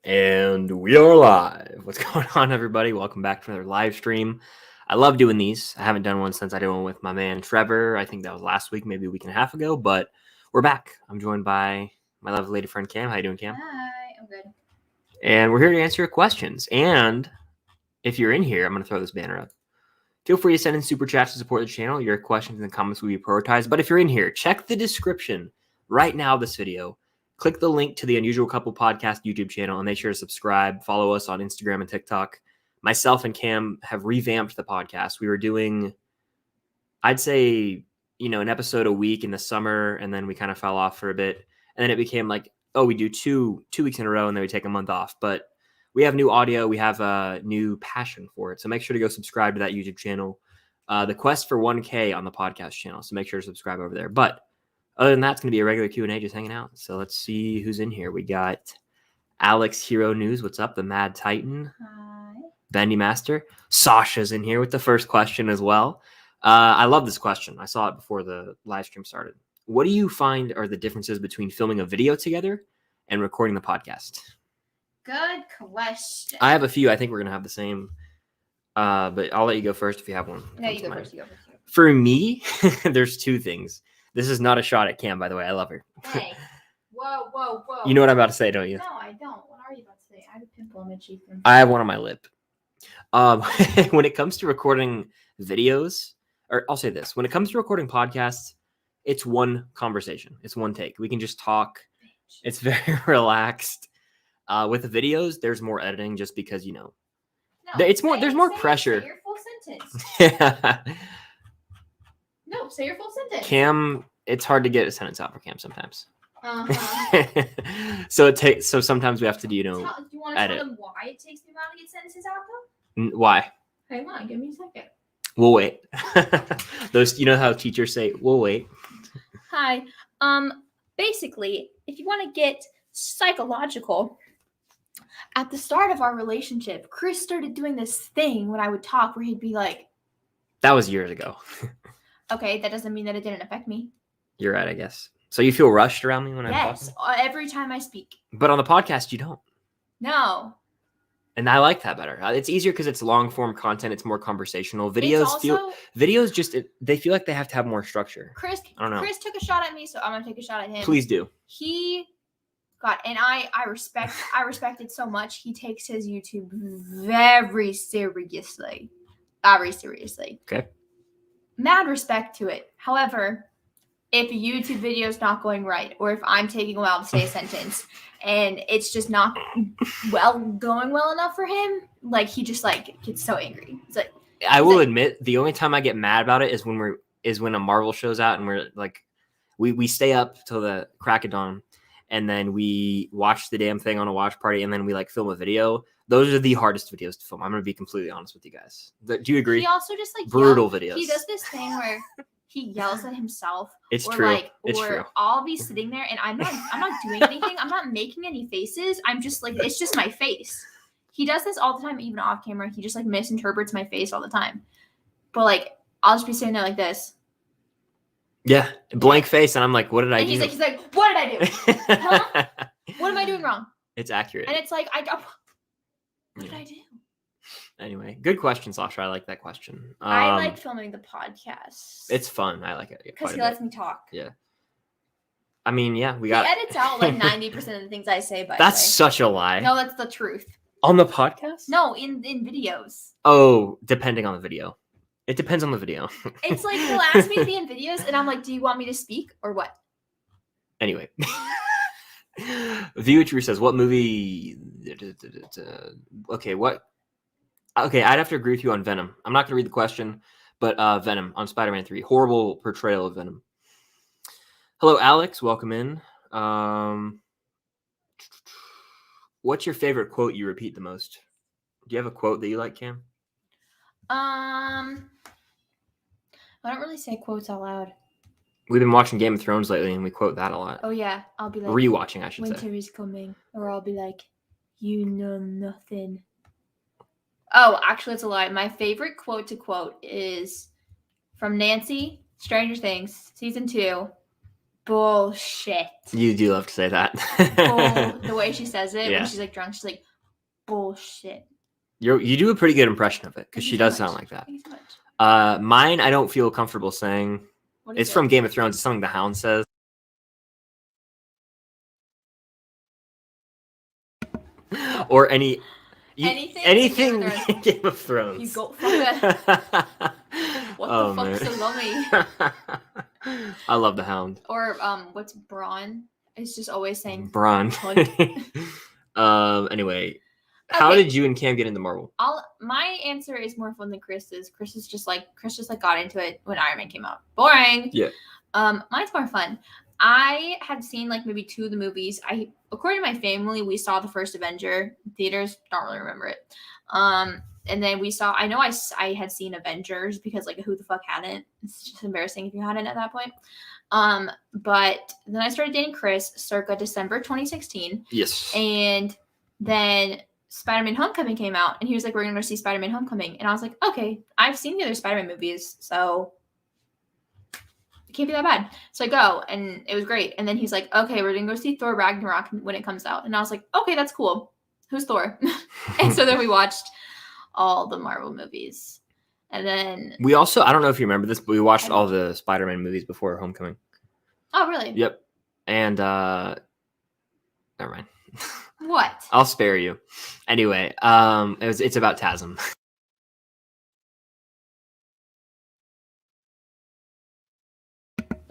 And we are live. What's going on, everybody? Welcome back to another live stream. I love doing these. I haven't done one since I did one with my man Trevor. I think that was last week, maybe a week and a half ago, but we're back. I'm joined by my lovely lady friend Cam. How you doing, Cam? Hi, I'm good. And we're here to answer your questions. And if you're in here, I'm going to throw this banner up. Feel free to send in super chats to support the channel. Your questions and comments will be prioritized. But if you're in here, check the description right now of this video. Click the link to the Unusual Couple Podcast YouTube channel and make sure to subscribe. Follow us on Instagram and TikTok. Myself and Cam have revamped the podcast. We were doing, I'd say, an episode a week in the summer, and then we kind of fell off for a bit. And then it became like, we do two weeks in a row, and then we take a month off. But we have new audio. We have a new passion for it. So make sure to go subscribe to that YouTube channel. The quest for 1K on the podcast channel. So make sure to subscribe over there. But other than that, it's going to be a regular Q&A, just hanging out. So let's see who's in here. We got Alex Hero News. What's up? The Mad Titan. Hi. Bendy Master. Sasha's in here with the first question as well. I love this question. I saw it before the live stream started. What do you find are the differences between filming a video together and recording the podcast? Good question. I have a few. I think we're going to have the same. But I'll let you go first if you have one. No, you go first. For me, there's two things. This is not a shot at Cam, by the way. I love her. Hey. Whoa. You know what I'm about to say, don't you? No, I don't. What are you about to say? I have a pimple on my cheek. I have one on my lip. When it comes to recording videos, or I'll say this, when it comes to recording podcasts, it's one conversation. It's one take. We can just talk. It's very relaxed. With the videos, there's more editing just because, No, it's more. There's more pressure. Say your full sentence. Yeah. No, say your full sentence. Cam, it's hard to get a sentence out for Cam sometimes. Uh-huh. So sometimes we have to do, do you want to edit. tell them why it takes me a while to get sentences out, though? Why? Hang on, give me a second. We'll wait. Those, how teachers say, we'll wait. Hi. Basically, if you want to get psychological, at the start of our relationship, Chris started doing this thing when I would talk where he'd be like, that was years ago. okay, that doesn't mean that it didn't affect me. You're right, I guess. So you feel rushed around me when I'm talking? Yes, every time I speak. But on the podcast, you don't. No. And I like that better. It's easier because it's long form content. It's more conversational. Videos they feel like they have to have more structure. Chris, I don't know. Chris took a shot at me, so I'm gonna take a shot at him. Please do. And I respect it so much. He takes his YouTube very seriously. Very seriously. Okay. Mad respect to it. However, if a YouTube video is not going right, or if I'm taking a while to say a sentence and it's just not going well enough for him, like he just gets so angry. It's like, I will admit, the only time I get mad about it is when a Marvel show's out and we're like, we stay up till the crack of dawn and then we watch the damn thing on a watch party and then we film a video. Those are the hardest videos to film. I'm going to be completely honest with you guys. Do you agree? He also just brutal videos. He does this thing where he yells at himself. It's true. It's or true. I'll be sitting there and I'm not doing anything. I'm not making any faces. I'm just it's just my face. He does this all the time, even off camera. He just misinterprets my face all the time. But I'll just be sitting there like this. Yeah, blank face, and I'm like, what did I do? He's like, what did I do? Huh? What am I doing wrong? It's accurate. And it's like, what did I do? Anyway, good question, Sasha. I like that question. I like filming the podcast. It's fun. I like it. Because he lets me talk. Yeah. I mean, yeah, he edits out 90% of the things I say, That's such a lie. No, that's the truth. On the podcast? No, in videos. Oh, depending on the video. It depends on the video. It's like he'll ask me to be in videos, and I'm like, do you want me to speak or what? Anyway. Viewer says, what movie? Okay, I'd have to agree with you on Venom. I'm not going to read the question, but Venom on Spider-Man 3. Horrible portrayal of Venom. Hello, Alex. Welcome in. What's your favorite quote you repeat the most? Do you have a quote that you like, Cam? I don't really say quotes out loud. We've been watching Game of Thrones lately, and we quote that a lot. Oh, yeah. I'll be like... Rewatching, I should say. Winter is coming. Or I'll be like, you know nothing. Oh, actually, it's a lie. My favorite quote to quote is from Nancy, Stranger Things, Season 2. Bullshit. You do love to say that. The way way she says it Yeah. when she's like drunk, she's like, bullshit. You do a pretty good impression of it because she does sound like that. Thank you so much. Mine, I don't feel comfortable saying. What is It's it? from Game of Thrones. It's something the Hound says. Or anything in in Game of Thrones. You go fuck that. What the fuck's salami? I love the Hound. Or what's Braun? It's just always saying Braun. Anyway, how did you and Cam get into Marvel? My answer is more fun than Chris's. Chris just got into it when Iron Man came out. Boring. Yeah. Mine's more fun. I had seen like maybe 2 of the movies. According to my family, we saw the first Avenger in theaters. Don't really remember it. And then I had seen Avengers because like who the fuck hadn't? It's just embarrassing if you hadn't at that point. But then I started dating Chris circa December 2016. Yes. And then Spider-Man Homecoming came out and he was like, we're going to see Spider-Man Homecoming. And I was like, okay, I've seen the other Spider-Man movies, so it can't be that bad. So I go and it was great. And then he's like, okay, we're going to go see Thor Ragnarok when it comes out. And I was like, okay, that's cool. Who's Thor? And so then we watched all the Marvel movies. And then we also, I don't know if you remember this, but we watched all the Spider-Man movies before Homecoming. Oh, really? Yep. And never mind. What? I'll spare you. Anyway, it's about TASM.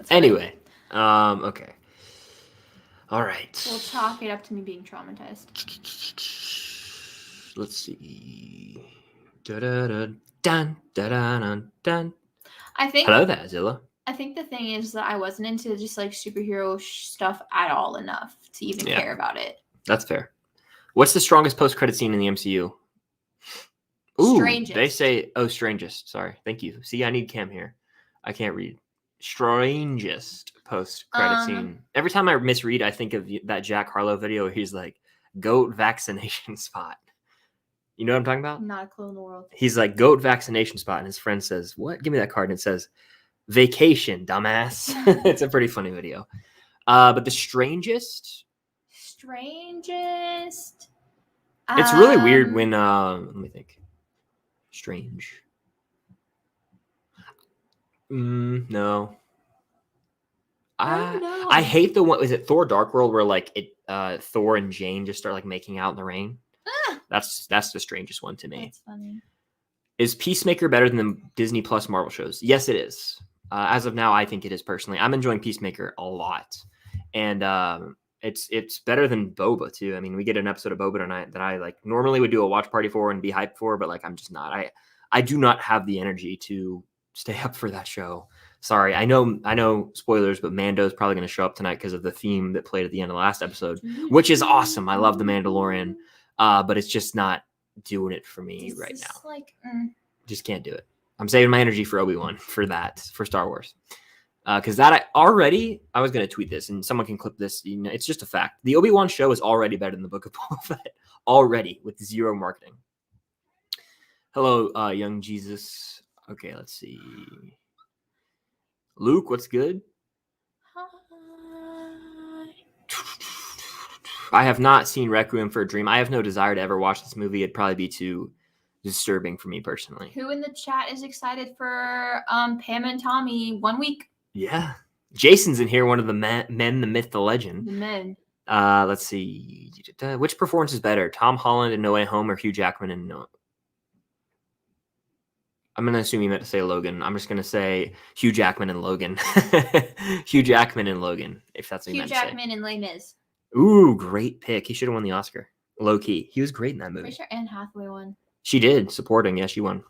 Anyway, okay. All right. We'll chalk it up to me being traumatized. Let's see. Dun, dun. I think. Hello there, Zilla. I think the thing is that I wasn't into just like superhero stuff at all enough to even care about it. That's fair. What's the strongest post-credit scene in the MCU? Ooh, Strangest. They say, strangest. Sorry. Thank you. See, I need Cam here. I can't read. Strangest post-credit scene. Every time I misread, I think of that Jack Harlow video where he's like, goat vaccination spot. You know what I'm talking about? Not a clue in the world. He's like, goat vaccination spot. And his friend says, what? Give me that card. And it says, vacation, dumbass. It's a pretty funny video. But the strangest. It's really weird when, let me think. Strange. No. I hate the one. Is it Thor Dark World where like Thor and Jane just start like making out in the rain? That's the strangest one to me. That's funny. Is Peacemaker better than the Disney Plus Marvel shows? Yes, it is. As of now, I think it is personally. I'm enjoying Peacemaker a lot, and it's better than Boba too. I mean, we get an episode of Boba tonight that I like normally would do a watch party for and be hyped for, but like I'm just not. I do not have the energy to stay up for that show. Sorry, I know spoilers, but Mando's probably going to show up tonight because of the theme that played at the end of the last episode, which is awesome. I love The Mandalorian, but it's just not doing it for me right now. Just can't do it. I'm saving my energy for Obi-Wan for Star Wars. Because I was going to tweet this and someone can clip this. You know, it's just a fact. The Obi-Wan show is already better than the Book of Boba Fett. Already, with zero marketing. Hello, young Jesus. Okay, let's see. Luke, what's good? Hi. I have not seen Requiem for a Dream. I have no desire to ever watch this movie. It'd probably be too disturbing for me personally. Who in the chat is excited for Pam and Tommy 1 week? Yeah. Jason's in here, one of the men, the myth, the legend. The men. Let's see. Which performance is better? Tom Holland in No Way Home or Hugh Jackman in No? I'm going to assume you meant to say Logan. I'm just going to say Hugh Jackman and Logan. Hugh Jackman and Logan, if that's what you meant to say. Hugh Jackman and Les Mis. Ooh, great pick. He should have won the Oscar. Low key. He was great in that movie. Pretty sure Anne Hathaway won. She did. Supporting. Yeah, she won.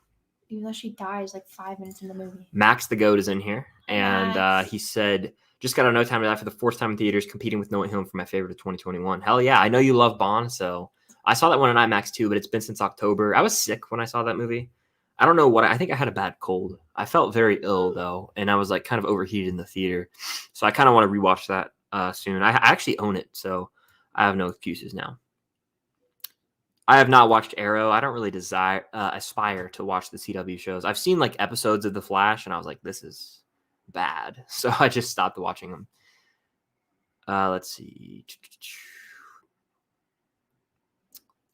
Even though she dies like 5 minutes in the movie. Max the Goat is in here. And he said, just got on No Time to Die for the 4th time in theaters, competing with No Way Home for my favorite of 2021. Hell yeah. I know you love Bond, so I saw that one in IMAX too, but it's been since October. I was sick when I saw that movie. I don't know what I think I had a bad cold. I felt very ill though, and I was like kind of overheated in the theater. So I kind of want to rewatch that soon. I actually own it, so I have no excuses now. I have not watched Arrow. I don't really aspire to watch the CW shows. I've seen like episodes of The Flash, and I was like, this is bad. So I just stopped watching them. Let's see.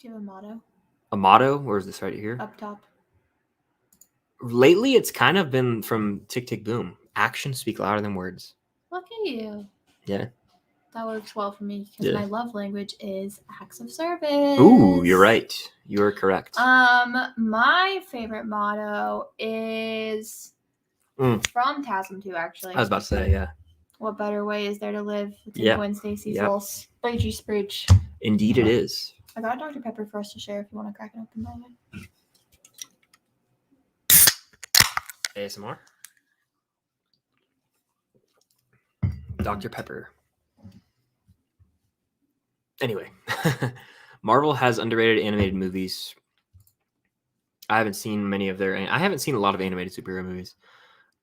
Do you have a motto? A motto? Or is this right here? Up top. Lately, it's kind of been from Tick Tick Boom. Actions speak louder than words. Look at you. Yeah. That works well for me because my love language is acts of service. Ooh, you're right. You are correct. My favorite motto is from TASM 2, actually. I was about to say, yeah. What better way is there to live? It's Yeah. Gwen Stacy's little spreechy sprooch. Indeed it is. I got a Dr. Pepper for us to share if you want to crack it open, by the way. ASMR. Dr. Pepper. Anyway, Marvel has underrated animated movies. I haven't seen many of their. I haven't seen a lot of animated superhero movies.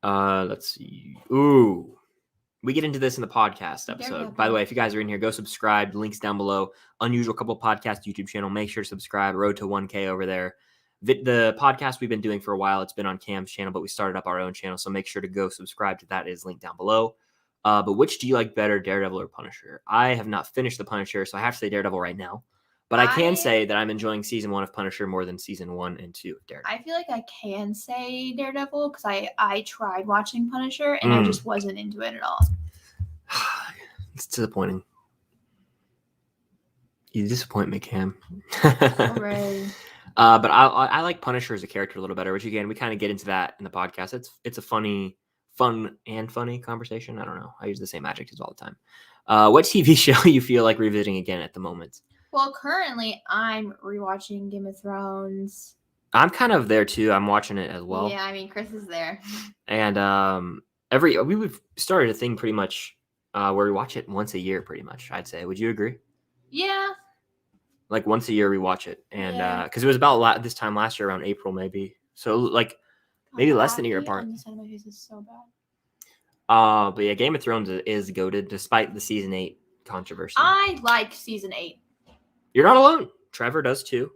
Let's see. Ooh, we get into this in the podcast episode. By the way, if you guys are in here, go subscribe. Links down below. Unusual Couple Podcast YouTube channel. Make sure to subscribe. Road to 1K over there. The podcast we've been doing for a while. It's been on Cam's channel, but we started up our own channel. So make sure to go subscribe to that. It is linked down below. But which do you like better, Daredevil or Punisher? I have not finished the Punisher, so I have to say Daredevil right now. But I can say that I'm enjoying season 1 of Punisher more than season 1 and 2 of Daredevil. I feel like I can say Daredevil because I tried watching Punisher and I just wasn't into it at all. It's disappointing. You disappoint me, Cam. Hooray. But I like Punisher as a character a little better, which again, we kind of get into that in the podcast. It's a fun and funny conversation. I don't know. I use the same adjectives all the time. What TV show you feel like revisiting again at the moment? Well, currently I'm rewatching Game of Thrones. I'm kind of there too. I'm watching it as well. Yeah, I mean Chris is there. And we've started a thing pretty much where we watch it once a year, pretty much. I'd say. Would you agree? Yeah. Like once a year we watch it, and because it was about this time last year around April maybe. So like maybe less than a year apart. On the side of my face is so bad. But yeah, Game of Thrones is goated despite the season 8 controversy. I like season 8. You're not alone. Trevor does too.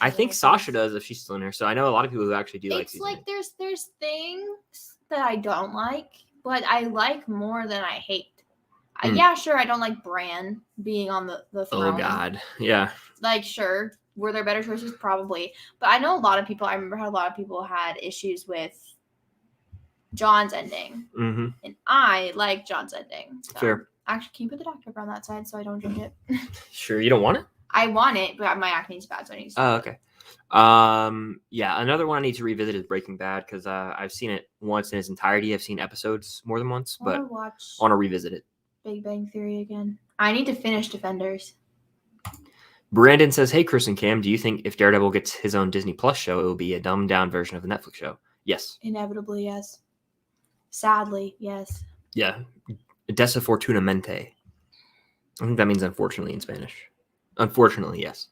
I think Sasha does if she's still in here. So I know a lot of people who actually do like season 8. It's like there's things that I don't like, but I like more than I hate. Yeah, sure, I don't like Bran being on the throne. Oh God, yeah. Like, sure, were there better choices? Probably, but I know a lot of people. I remember how a lot of people had issues with John's ending, and I like John's ending. So. Fair. Actually, can you put the Dr. Pepper on that side so I don't drink it? Sure, you don't want it? I want it, but my acne is bad, so I need to. Oh, okay. Yeah, another one I need to revisit is Breaking Bad because I've seen it once in its entirety. I've seen episodes more than once, but I want to revisit it. Big Bang Theory again. I need to finish Defenders. Brandon says, "Hey, Chris and Cam, do you think if Daredevil gets his own Disney Plus show, it will be a dumbed down version of the Netflix show?" Yes. Inevitably, yes. Sadly, yes. Yeah. Desafortunadamente. I think that means unfortunately in Spanish. Unfortunately, yes.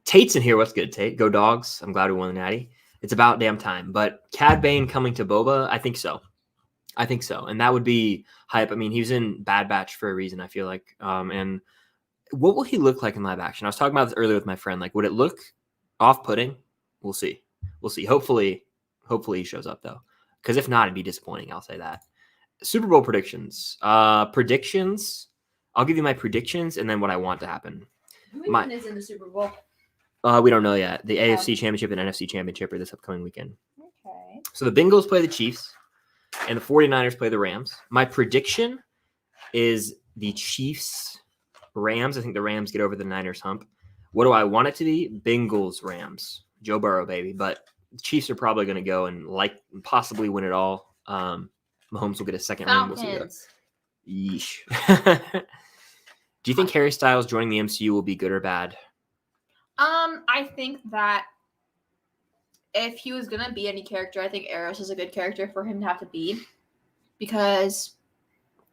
Tate's in here. What's good, Tate? Go Dogs. I'm glad we won the Natty. It's about damn time. But Cad Bane coming to Boba, I think so. And that would be hype. I mean, he was in Bad Batch for a reason, I feel like. And what will he look like in live action? I was talking about this earlier with my friend. Like, would it look off-putting? We'll see. Hopefully he shows up, though. Because if not, it'd be disappointing. I'll say that. Super Bowl predictions. Predictions. I'll give you my predictions and then what I want to happen. Who even is in the Super Bowl? We don't know yet. The AFC Championship and NFC Championship are this upcoming weekend. Okay. So the Bengals play the Chiefs and the 49ers play the Rams. My prediction is the Chiefs-Rams. I think the Rams get over the Niners hump. What do I want it to be? Bengals-Rams. Joe Burrow, baby. But the Chiefs are probably going to go and possibly win it all. Mahomes will get a second ring. We'll see. Yeesh. Do you think Harry Styles joining the MCU will be good or bad? I think that if he was gonna be any character, I think Eros is a good character for him to have to be, because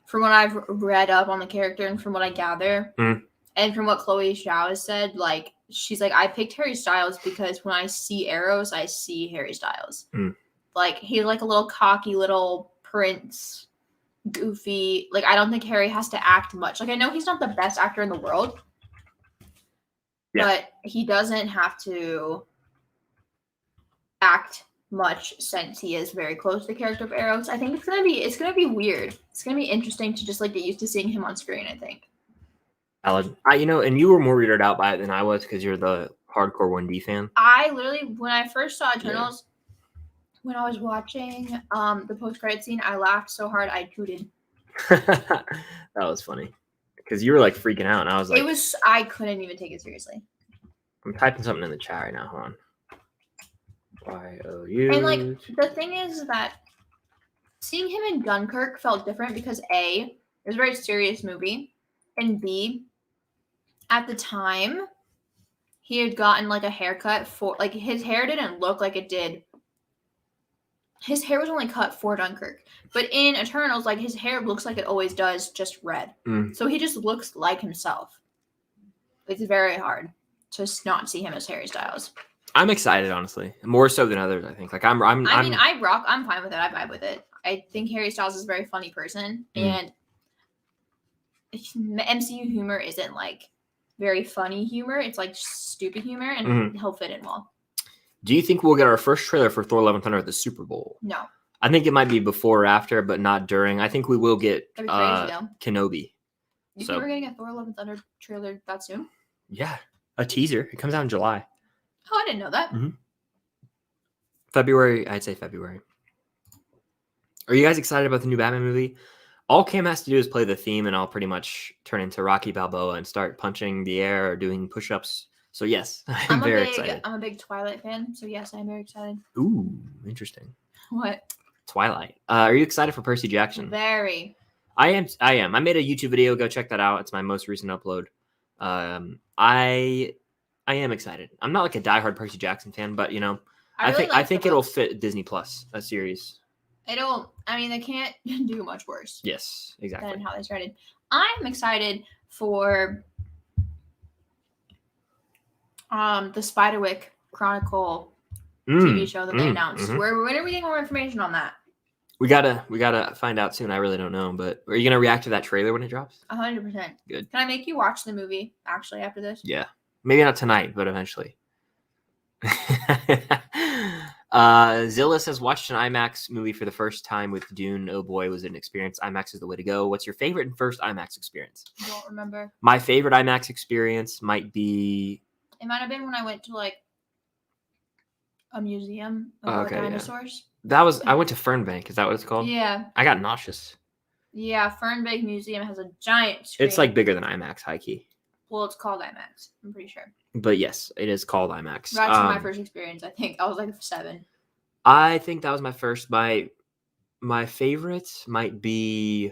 from what I've read up on the character and from what I gather, and from what Chloe Zhao has said, like she's like, I picked Harry Styles because when I see Eros, I see Harry Styles. Like he's like a little cocky little prince, goofy. Like I don't think Harry has to act much. Like I know he's not the best actor in the world, but he doesn't have to act much since he is very close to the character of Eros. I think it's gonna be weird. It's gonna be interesting to just like get used to seeing him on screen, I think. Aladdin. And you were more weirded out by it than I was because you're the hardcore 1D fan. I literally, when I first saw Eternals, when I was watching the post-credit scene, I laughed so hard I tooted. That was funny because you were like freaking out, and I was like, I couldn't even take it seriously. I'm typing something in the chat right now. Hold on. Y-O-U. And like the thing is that seeing him in Dunkirk felt different because A, it was a very serious movie, and B, at the time, he had gotten like a haircut for like his hair didn't look like it did. His hair was only cut for Dunkirk, but in Eternals, like his hair looks like it always does, just red. So he just looks like himself. It's very hard to not see him as Harry Styles. I'm excited, honestly, more so than others. I think. Like I'm fine with it. I vibe with it. I think Harry Styles is a very funny person, and MCU humor isn't like very funny humor. It's like stupid humor, and he'll fit in well. Do you think we'll get our first trailer for Thor: Love and Thunder at the Super Bowl? No. I think it might be before or after, but not during. I think we will get Kenobi. You think we're getting a Thor: Love and Thunder trailer that soon? Yeah, a teaser. It comes out in July. Oh, I didn't know that. February, I'd say February. Are you guys excited about the new Batman movie? All Cam has to do is play the theme, and I'll pretty much turn into Rocky Balboa and start punching the air or doing push-ups. So yes, I'm very excited. I'm a big Twilight fan, so yes, I'm very excited. Ooh, interesting. What? Twilight. Are you excited for Percy Jackson? Very. I am. I made a YouTube video. Go check that out. It's my most recent upload. I am excited. I'm not like a diehard Percy Jackson fan, but I think it'll fit Disney Plus, a series. They can't do much worse. Yes, exactly. Than how they started. I'm excited for the Spiderwick Chronicle TV show that they announced. When are we getting more information on that? We gotta find out soon. I really don't know, but are you gonna react to that trailer when it drops? 100%. Good. Can I make you watch the movie actually after this? Yeah, maybe not tonight, but eventually. Zilla says, watched an IMAX movie for the first time with Dune. Oh boy, was it an experience. IMAX is the way to go. What's your favorite and first IMAX experience? I don't remember. My favorite IMAX experience might be... It might have been when I went to like a museum of dinosaurs. Yeah. I went to Fernbank. Is that what it's called? Yeah. I got nauseous. Yeah, Fernbank Museum has a giant screen. It's like bigger than IMAX, high key. Well, it's called IMAX. I'm pretty sure. But yes, it is called IMAX. That's my first experience. I think I was like 7. I think that was my first. My favorite might be,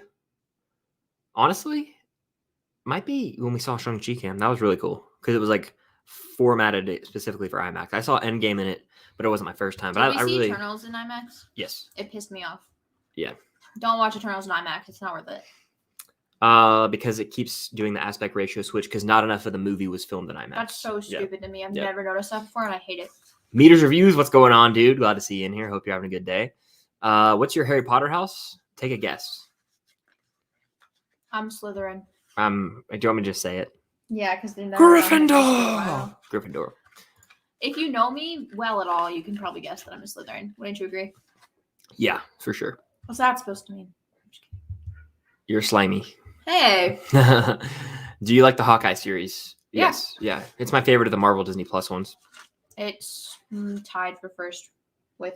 honestly, might be when we saw Shang-Chi Cam. That was really cool because it was like formatted specifically for IMAX. I saw Endgame in it, but it wasn't my first time. Did we see Eternals in IMAX? Yes. It pissed me off. Yeah. Don't watch Eternals in IMAX. It's not worth it. Because it keeps doing the aspect ratio switch because not enough of the movie was filmed in IMAX. That's so stupid to me. I've never noticed that before, and I hate it. Meters Reviews, what's going on, dude? Glad to see you in here. Hope you're having a good day. What's your Harry Potter house? Take a guess. I'm Slytherin. Do you want me to just say it? Yeah, because they're Gryffindor. Gryffindor. If you know me well at all, you can probably guess that I'm a Slytherin. Wouldn't you agree? Yeah, for sure. What's that supposed to mean? You're slimy. Hey. Do you like the Hawkeye series? Yeah. Yes. Yeah. It's my favorite of the Marvel Disney Plus ones. It's tied for first with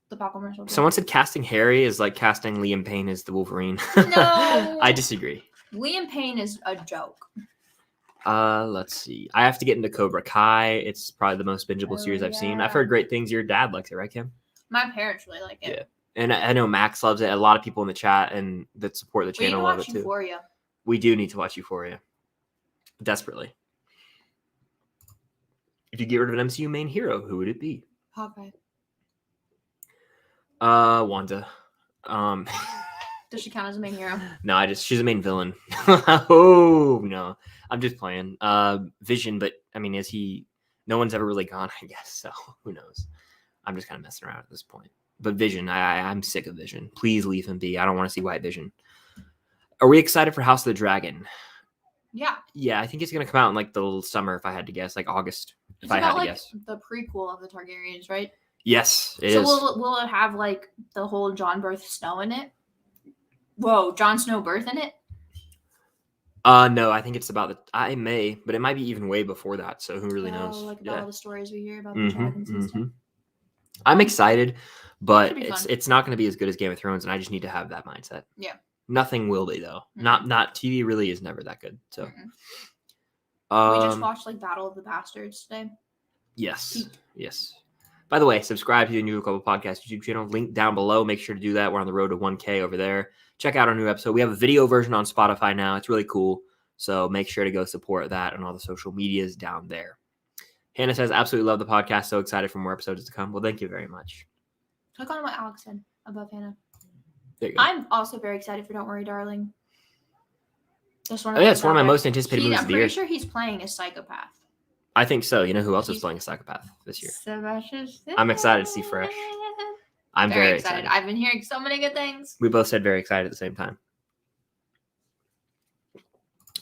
the Pop commercial. Someone said casting Harry is like casting Liam Payne as the Wolverine. No. I disagree. Liam Payne is a joke. Let's see. I have to get into Cobra Kai. It's probably the most bingeable series I've seen. I've heard great things. Your dad likes it, right, Kim? My parents really like it. Yeah. And I know Max loves it. A lot of people in the chat and that support the channel love it too. Euphoria. We do need to watch Euphoria. Desperately. If you get rid of an MCU main hero, who would it be? Hawkeye. Wanda. Does she count as a main hero? No, she's a main villain. Oh no, I'm just playing. Vision, but I mean, no one's ever really gone, I guess. So who knows? I'm just kind of messing around at this point. But Vision, I'm sick of Vision. Please leave him be. I don't want to see White Vision. Are we excited for House of the Dragon? Yeah. Yeah, I think it's gonna come out in like the summer, if I had to guess, like August. If I had to guess. The prequel of the Targaryens, right? Yes, it is. So will it have like the whole Jon Snow in it? Whoa, Jon Snow birth in it? No, I think it's about I may, but it might be even way before that. So who really knows? Like about all the stories we hear about the Mm-hmm, dragons and stuff. I'm excited, but Should be fun. it's not going to be as good as Game of Thrones, and I just need to have that mindset. Yeah. Nothing will be though. Mm-mm. Not TV really is never that good. So we just watched like Battle of the Bastards today. Yes. Yes. By the way, subscribe to the New Couple Podcast YouTube channel. Link down below. Make sure to do that. We're on the road to 1K over there. Check out our new episode. We have a video version on Spotify now. It's really cool. So make sure to go support that and all the social medias down there. Hannah says, absolutely love the podcast. So excited for more episodes to come. Well, thank you very much. Click on what Alex said above Hannah. There you go. I'm also very excited for Don't Worry, Darling. It's one of my most anticipated movies of the year. I'm pretty sure he's playing a psychopath. I think so. You know who else is playing a psychopath this year? Sylvester. I'm excited to see Fresh. I'm very excited. I've been hearing so many good things. We both said very excited at the same time.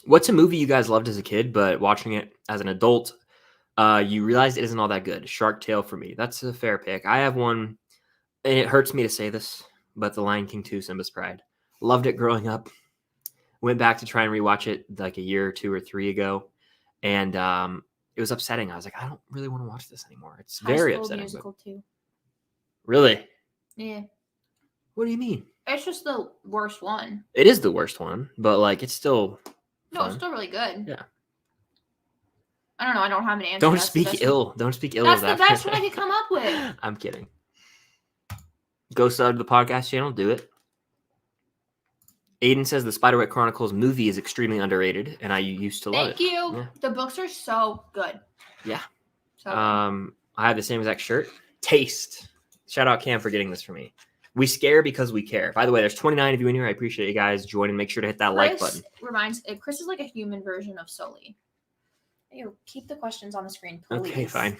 What's a movie you guys loved as a kid, but watching it as an adult, you realize it isn't all that good? Shark Tale for me. That's a fair pick. I have one, and it hurts me to say this, but The Lion King 2, Simba's Pride. Loved it growing up. Went back to try and rewatch it like a year or 2 or 3 ago, and it was upsetting. I was like, I don't really want to watch this anymore. It's very upsetting. Musical too. Really? Yeah. What do you mean? It's just the worst one. It is the worst one, but like it's still No, fun. it's still really good. Yeah. I don't know. I don't have an answer. Don't speak ill. Don't speak ill That's of that. the best one I could come up with. I'm kidding. Go sub to the podcast channel. Do it. Aiden says the Spiderwick Chronicles movie is extremely underrated, and I used to love it. Thank you. Yeah. The books are so good. Yeah. So I have the same exact shirt. Taste. Shout out Cam for getting this for me. We scare because we care. By the way, there's 29 of you in here. I appreciate you guys joining. Make sure to hit that like button. Chris is like a human version of Sully. Ew, keep the questions on the screen, please. Okay, fine.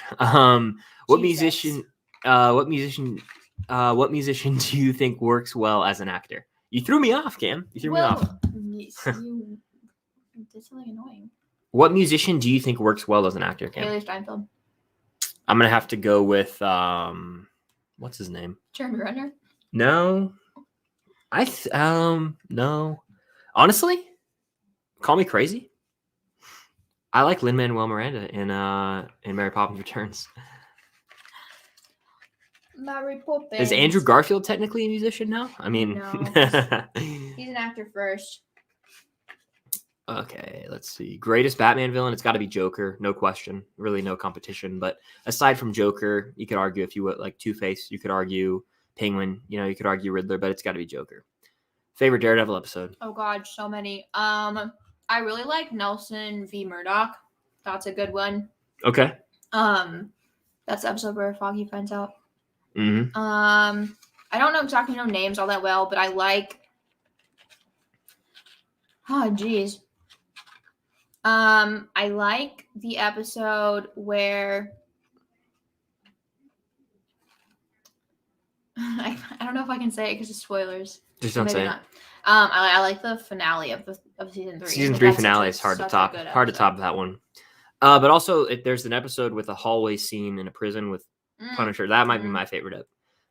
What musician do you think works well as an actor? You threw me off, Cam. You threw me off. That's really annoying. What musician do you think works well as an actor, Cam? Haley Steinfeld. I'm gonna have to go with what's his name? Jeremy Renner. No. No. Honestly, call me crazy. I like Lin-Manuel Miranda in Mary Poppins Returns. Mary Poppins. Is Andrew Garfield technically a musician now? I mean, no, he's an actor first. Okay, let's see. Greatest Batman villain? It's got to be Joker, no question. Really, no competition. But aside from Joker, you could argue if you would like Two-Face. You could argue Penguin. You know, you could argue Riddler, but it's got to be Joker. Favorite Daredevil episode? Oh God, so many. I really like Nelson v. Murdoch. That's a good one. Okay. That's the episode where Foggy finds out. Mm-hmm. I don't know exactly names all that well, but I like. Oh, geez. I like the episode where I don't know if I can say it because it's spoilers. Just don't say it. I like the finale of season 3. Season 3 finale is hard to top. Hard to top that one. But also, there's an episode with a hallway scene in a prison with Punisher. That might be my favorite.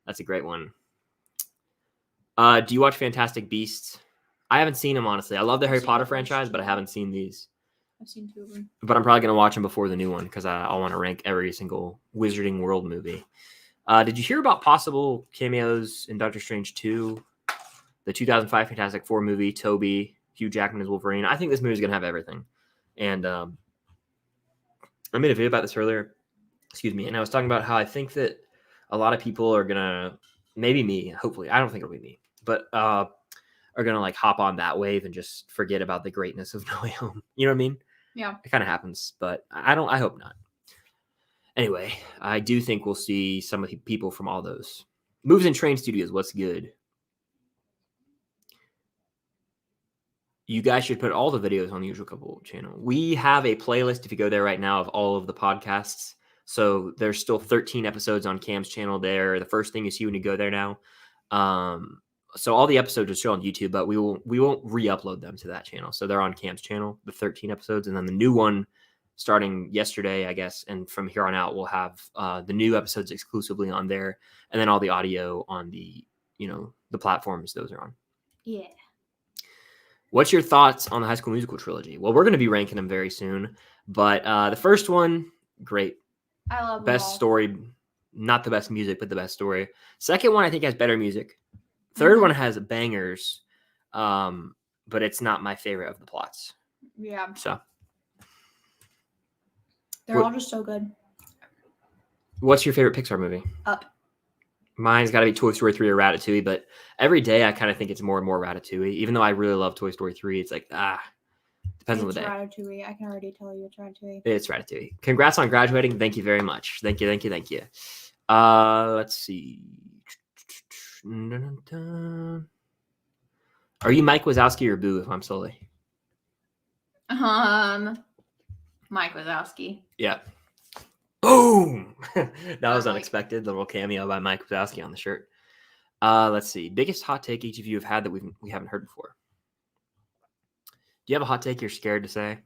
That's a great one. Do you watch Fantastic Beasts? I haven't seen them, honestly. I love the Harry Potter franchise, but I haven't seen these. I've seen 2 of them. But I'm probably going to watch them before the new one because I want to rank every single Wizarding World movie. Did you hear about possible cameos in Doctor Strange 2? The 2005 Fantastic Four movie, Toby, Hugh Jackman as Wolverine. I think this movie is going to have everything. And I made a video about this earlier. Excuse me. And I was talking about how I think that a lot of people are going to, maybe me, hopefully. I don't think it'll be me. But are going to like hop on that wave and just forget about the greatness of No Way Home. You know what I mean? Yeah. It kind of happens. But I hope not. Anyway, I do think we'll see some of the people from all those. Moves and Train Studios, what's good? You guys should put all the videos on the Usual Couple channel. We have a playlist, if you go there right now, of all of the podcasts. So there's still 13 episodes on Cam's channel there. The first thing you see when you go there now. So all the episodes are still on YouTube, but we won't re-upload them to that channel. So they're on Cam's channel, the 13 episodes. And then the new one starting yesterday, I guess. And from here on out, we'll have the new episodes exclusively on there. And then all the audio on the platforms those are on. Yeah. What's your thoughts on the High School Musical trilogy? Well, we're going to be ranking them very soon, but the first one, great. I love them Best all. story, not the best music, but the best story. Second one, I think, has better music. Third one has bangers, but it's not my favorite of the plots. Yeah. So They're all just so good. what's your favorite Pixar movie? Up. Mine's got to be Toy Story 3 or Ratatouille, but every day I kind of think it's more and more Ratatouille. Even though I really love Toy Story 3, it's like, depends on the day. Ratatouille. I can already tell you it's Ratatouille. It's Ratatouille. Congrats on graduating. Thank you very much. Thank you. Let's see. Are you Mike Wazowski or Boo if I'm Sully? Mike Wazowski. Yeah. Boom! That was unexpected. The little cameo by Mike Wazowski on the shirt. Let's see. Biggest hot take each of you have had that we haven't heard before. Do you have a hot take you're scared to say?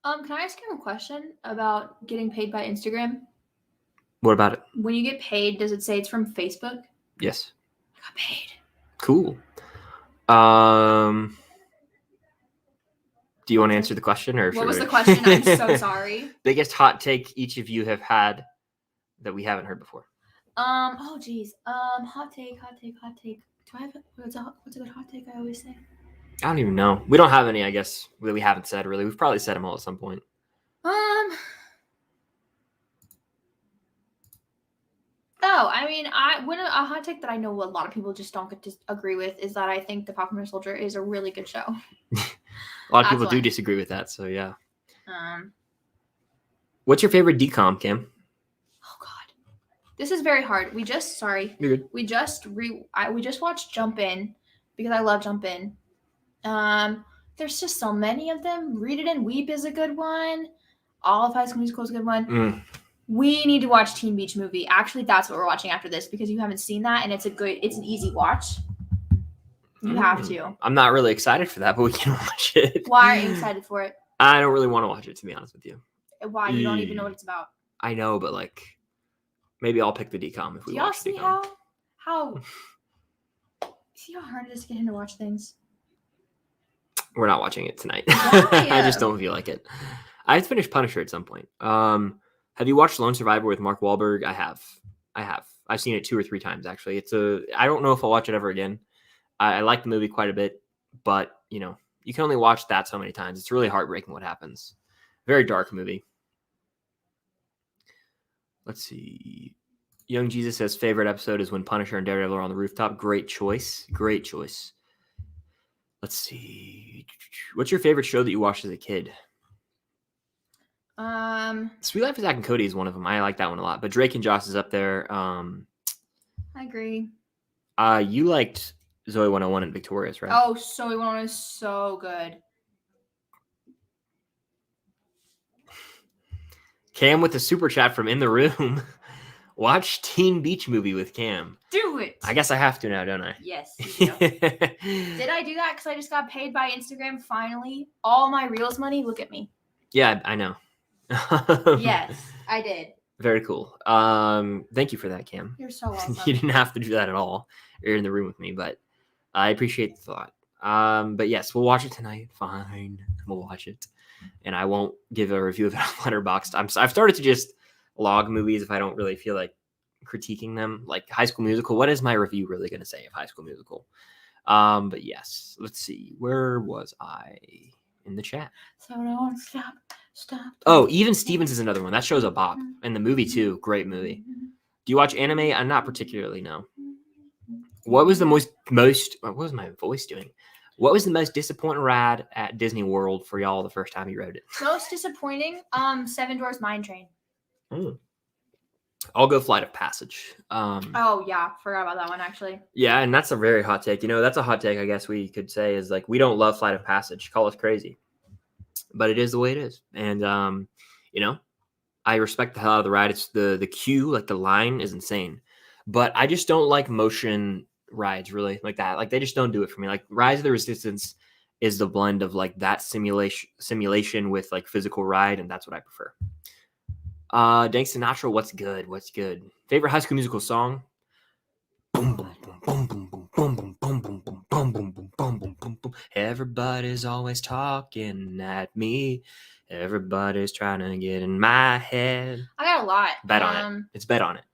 Can I ask you a question about getting paid by Instagram? What about it? When you get paid, does it say it's from Facebook? Yes. I got paid. Cool. Do you want to answer the question, or what was the question? I'm so sorry. Biggest hot take each of you have had that we haven't heard before. Oh geez. Hot take. Do I have what's a good hot take? I always say. I don't even know. We don't have any, I guess, that we haven't said. Really, we've probably said them all at some point. Oh, I mean, a hot take that I know a lot of people just don't get to agree with is that I think The Falcon and Winter Soldier is a really good show. A lot of people do disagree with that, so yeah. Um, What's your favorite DCOM, Cam? Oh God, this is very hard. You're good. We just watched Jump In because I love Jump In. There's just so many of them. Read It and Weep is a good one. All of High School Musical is a good one. We need to watch Teen Beach Movie. Actually, that's what we're watching after this because you haven't seen that, and it's an easy watch. You have to. I'm not really excited for that, but we can watch it. Why are you excited for it? I don't really want to watch it, to be honest with you. Why? You don't even know what it's about. I know, but like, maybe I'll pick the DCOM if we watch DCOM. How see how hard it is to get him to watch things? We're not watching it tonight. Why? I just don't feel like it. I finished Punisher at some point. Have you watched Lone Survivor with Mark Wahlberg? I have. I've seen it 2 or 3 times actually. I don't know if I'll watch it ever again. I like the movie quite a bit, but you can only watch that so many times. It's really heartbreaking what happens. Very dark movie. Let's see. Young Jesus says favorite episode is when Punisher and Daredevil are on the rooftop. Great choice. Let's see. What's your favorite show that you watched as a kid? Sweet Life of Zack and Cody is one of them. I like that one a lot. But Drake and Josh is up there. I agree. You liked Zoe 101 and Victorious, right? Oh, Zoe 101 is so good. Cam with the super chat from In the Room. Watch Teen Beach Movie with Cam. Do it. I guess I have to now, don't I? Yes. You do. Did I do that because I just got paid by Instagram finally? All my Reels money? Look at me. Yeah, I know. Yes, I did. Very cool. Thank you for that, Cam. You're so welcome. You didn't have to do that at all. You're in the room with me, but I appreciate the thought. But yes, we'll watch it tonight. Fine. We'll watch it. And I won't give a review of it on Letterboxd. I've started to just log movies if I don't really feel like critiquing them. Like High School Musical. What is my review really going to say of High School Musical? But yes, let's see. Where was I in the chat? So don't stop. Oh, Even Stevens is another one. That show's a bop. And the movie too. Great movie. Do you watch anime? I'm not particularly, no. What was the most what was my voice doing? What was the most disappointing ride at Disney World for y'all the first time you rode it? Most disappointing? Seven Dwarfs Mine Train. I'll go Flight of Passage. Oh yeah, forgot about that one actually. Yeah, and that's a very hot take. That's a hot take I guess we could say is like we don't love Flight of Passage. Call us crazy. But it is the way it is. And I respect the hell out of the ride. It's the queue, like the line is insane. But I just don't like motion rides really like that. Like they just don't do it for me. Like Rise of the Resistance is the blend of like that simulation with like physical ride, and that's what I prefer. Dank Sinatra, what's good? Favorite High School Musical song? Boom boom boom boom boom boom boom boom boom boom boom boom boom boom boom boom boom. Everybody's always talking at me. Everybody's trying to get in my head. I got a lot. Bet on it. It's bet on it.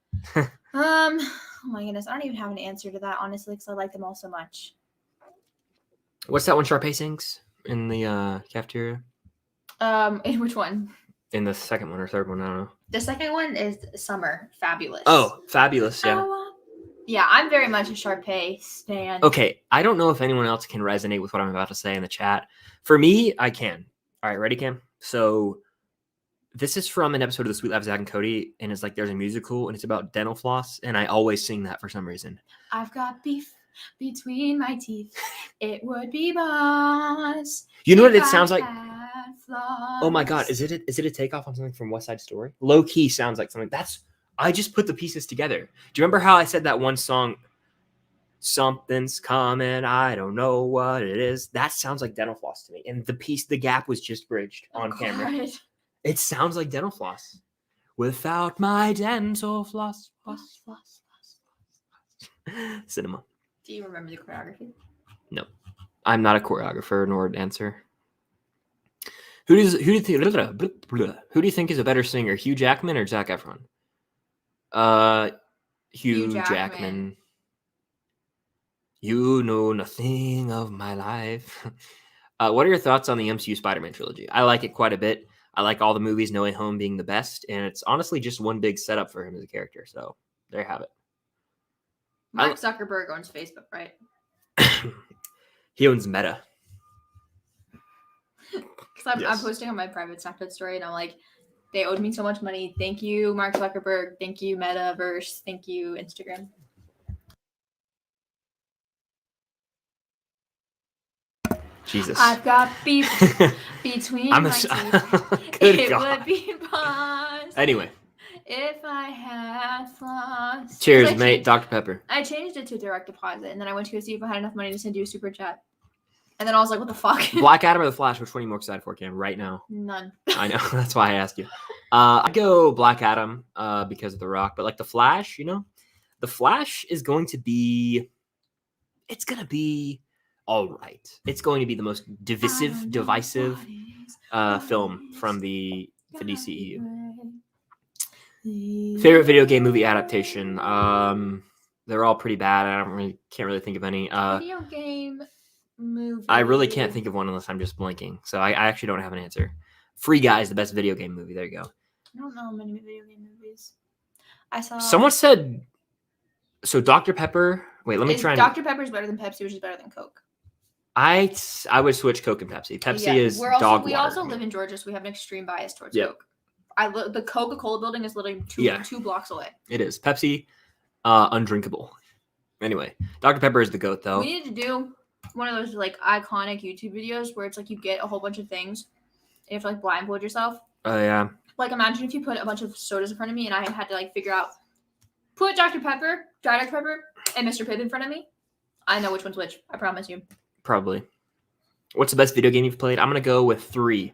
Oh my goodness, I don't even have an answer to that, honestly, because I like them all so much. What's that one Sharpay sings in the cafeteria? In which one? In the second one or third one, I don't know. The second one is Summer. Fabulous. Oh, Fabulous, yeah. Yeah, I'm very much a Sharpay stan. Okay, I don't know if anyone else can resonate with what I'm about to say in the chat. For me, I can. All right, ready, Cam? So this is from an episode of The Sweet Life of Zach and Cody, and it's like there's a musical, and it's about dental floss, and I always sing that for some reason. I've got beef between my teeth. It would be boss. You know what it sounds like? Floss. Oh my god, is it a takeoff on something from West Side Story? Low key sounds like something. I just put the pieces together. Do you remember how I said that one song? Something's coming, I don't know what it is. That sounds like dental floss to me. And the gap was just bridged on camera. God. It sounds like dental floss. Without my dental floss. Cinema. Do you remember the choreography? No. I'm not a choreographer nor a dancer. Who do you think is a better singer, Hugh Jackman or Zac Efron? Hugh Jackman. You know nothing of my life. What are your thoughts on the MCU Spider-Man trilogy? I like it quite a bit. I like all the movies, No Way Home being the best, and it's honestly just one big setup for him as a character. So there you have it. Mark Zuckerberg owns Facebook, right? He owns Meta. Because I'm posting on my private Snapchat story, and I'm like, they owed me so much money. Thank you, Mark Zuckerberg. Thank you, Metaverse. Thank you, Instagram. Jesus. I've got beef between my teeth. It would be boss. Anyway. If I had floss. Cheers, mate. Dr. Pepper. I changed it to direct deposit, and then I went to go see if I had enough money to send you a super chat. And then I was like, what the fuck? Black Adam or The Flash? Which one are you more excited for, Cam, right now? None. I know. That's why I asked you. I'd go Black Adam because of The Rock. But like The Flash, The Flash is going to be... It's going to be all right. It's going to be the most divisive film from the DCEU. Favorite video game movie adaptation? They're all pretty bad. Can't really think of any. Video game movie. I really can't think of one unless I'm just blinking. So I actually don't have an answer. Free Guy is the best video game movie. There you go. I don't know many video game movies. I saw. Someone said. So Dr. Pepper. Wait, let me try. Dr. Pepper's better than Pepsi, which is better than Coke. I would switch Coke and Pepsi. Pepsi is dog We water. also live in Georgia, so we have an extreme bias towards Coke. The Coca-Cola building is literally two blocks away. It is. Pepsi, undrinkable. Anyway, Dr. Pepper is the GOAT, though. We need to do one of those like iconic YouTube videos where it's like you get a whole bunch of things and you have to like blindfold yourself. Oh, yeah. Like imagine if you put a bunch of sodas in front of me and I had to like figure out, put Dr. Pepper, Dry Dr. Pepper, and Mr. Pibb in front of me. I know which one's which. I promise you. Probably. What's the best video game you've played? I'm going to go with 3.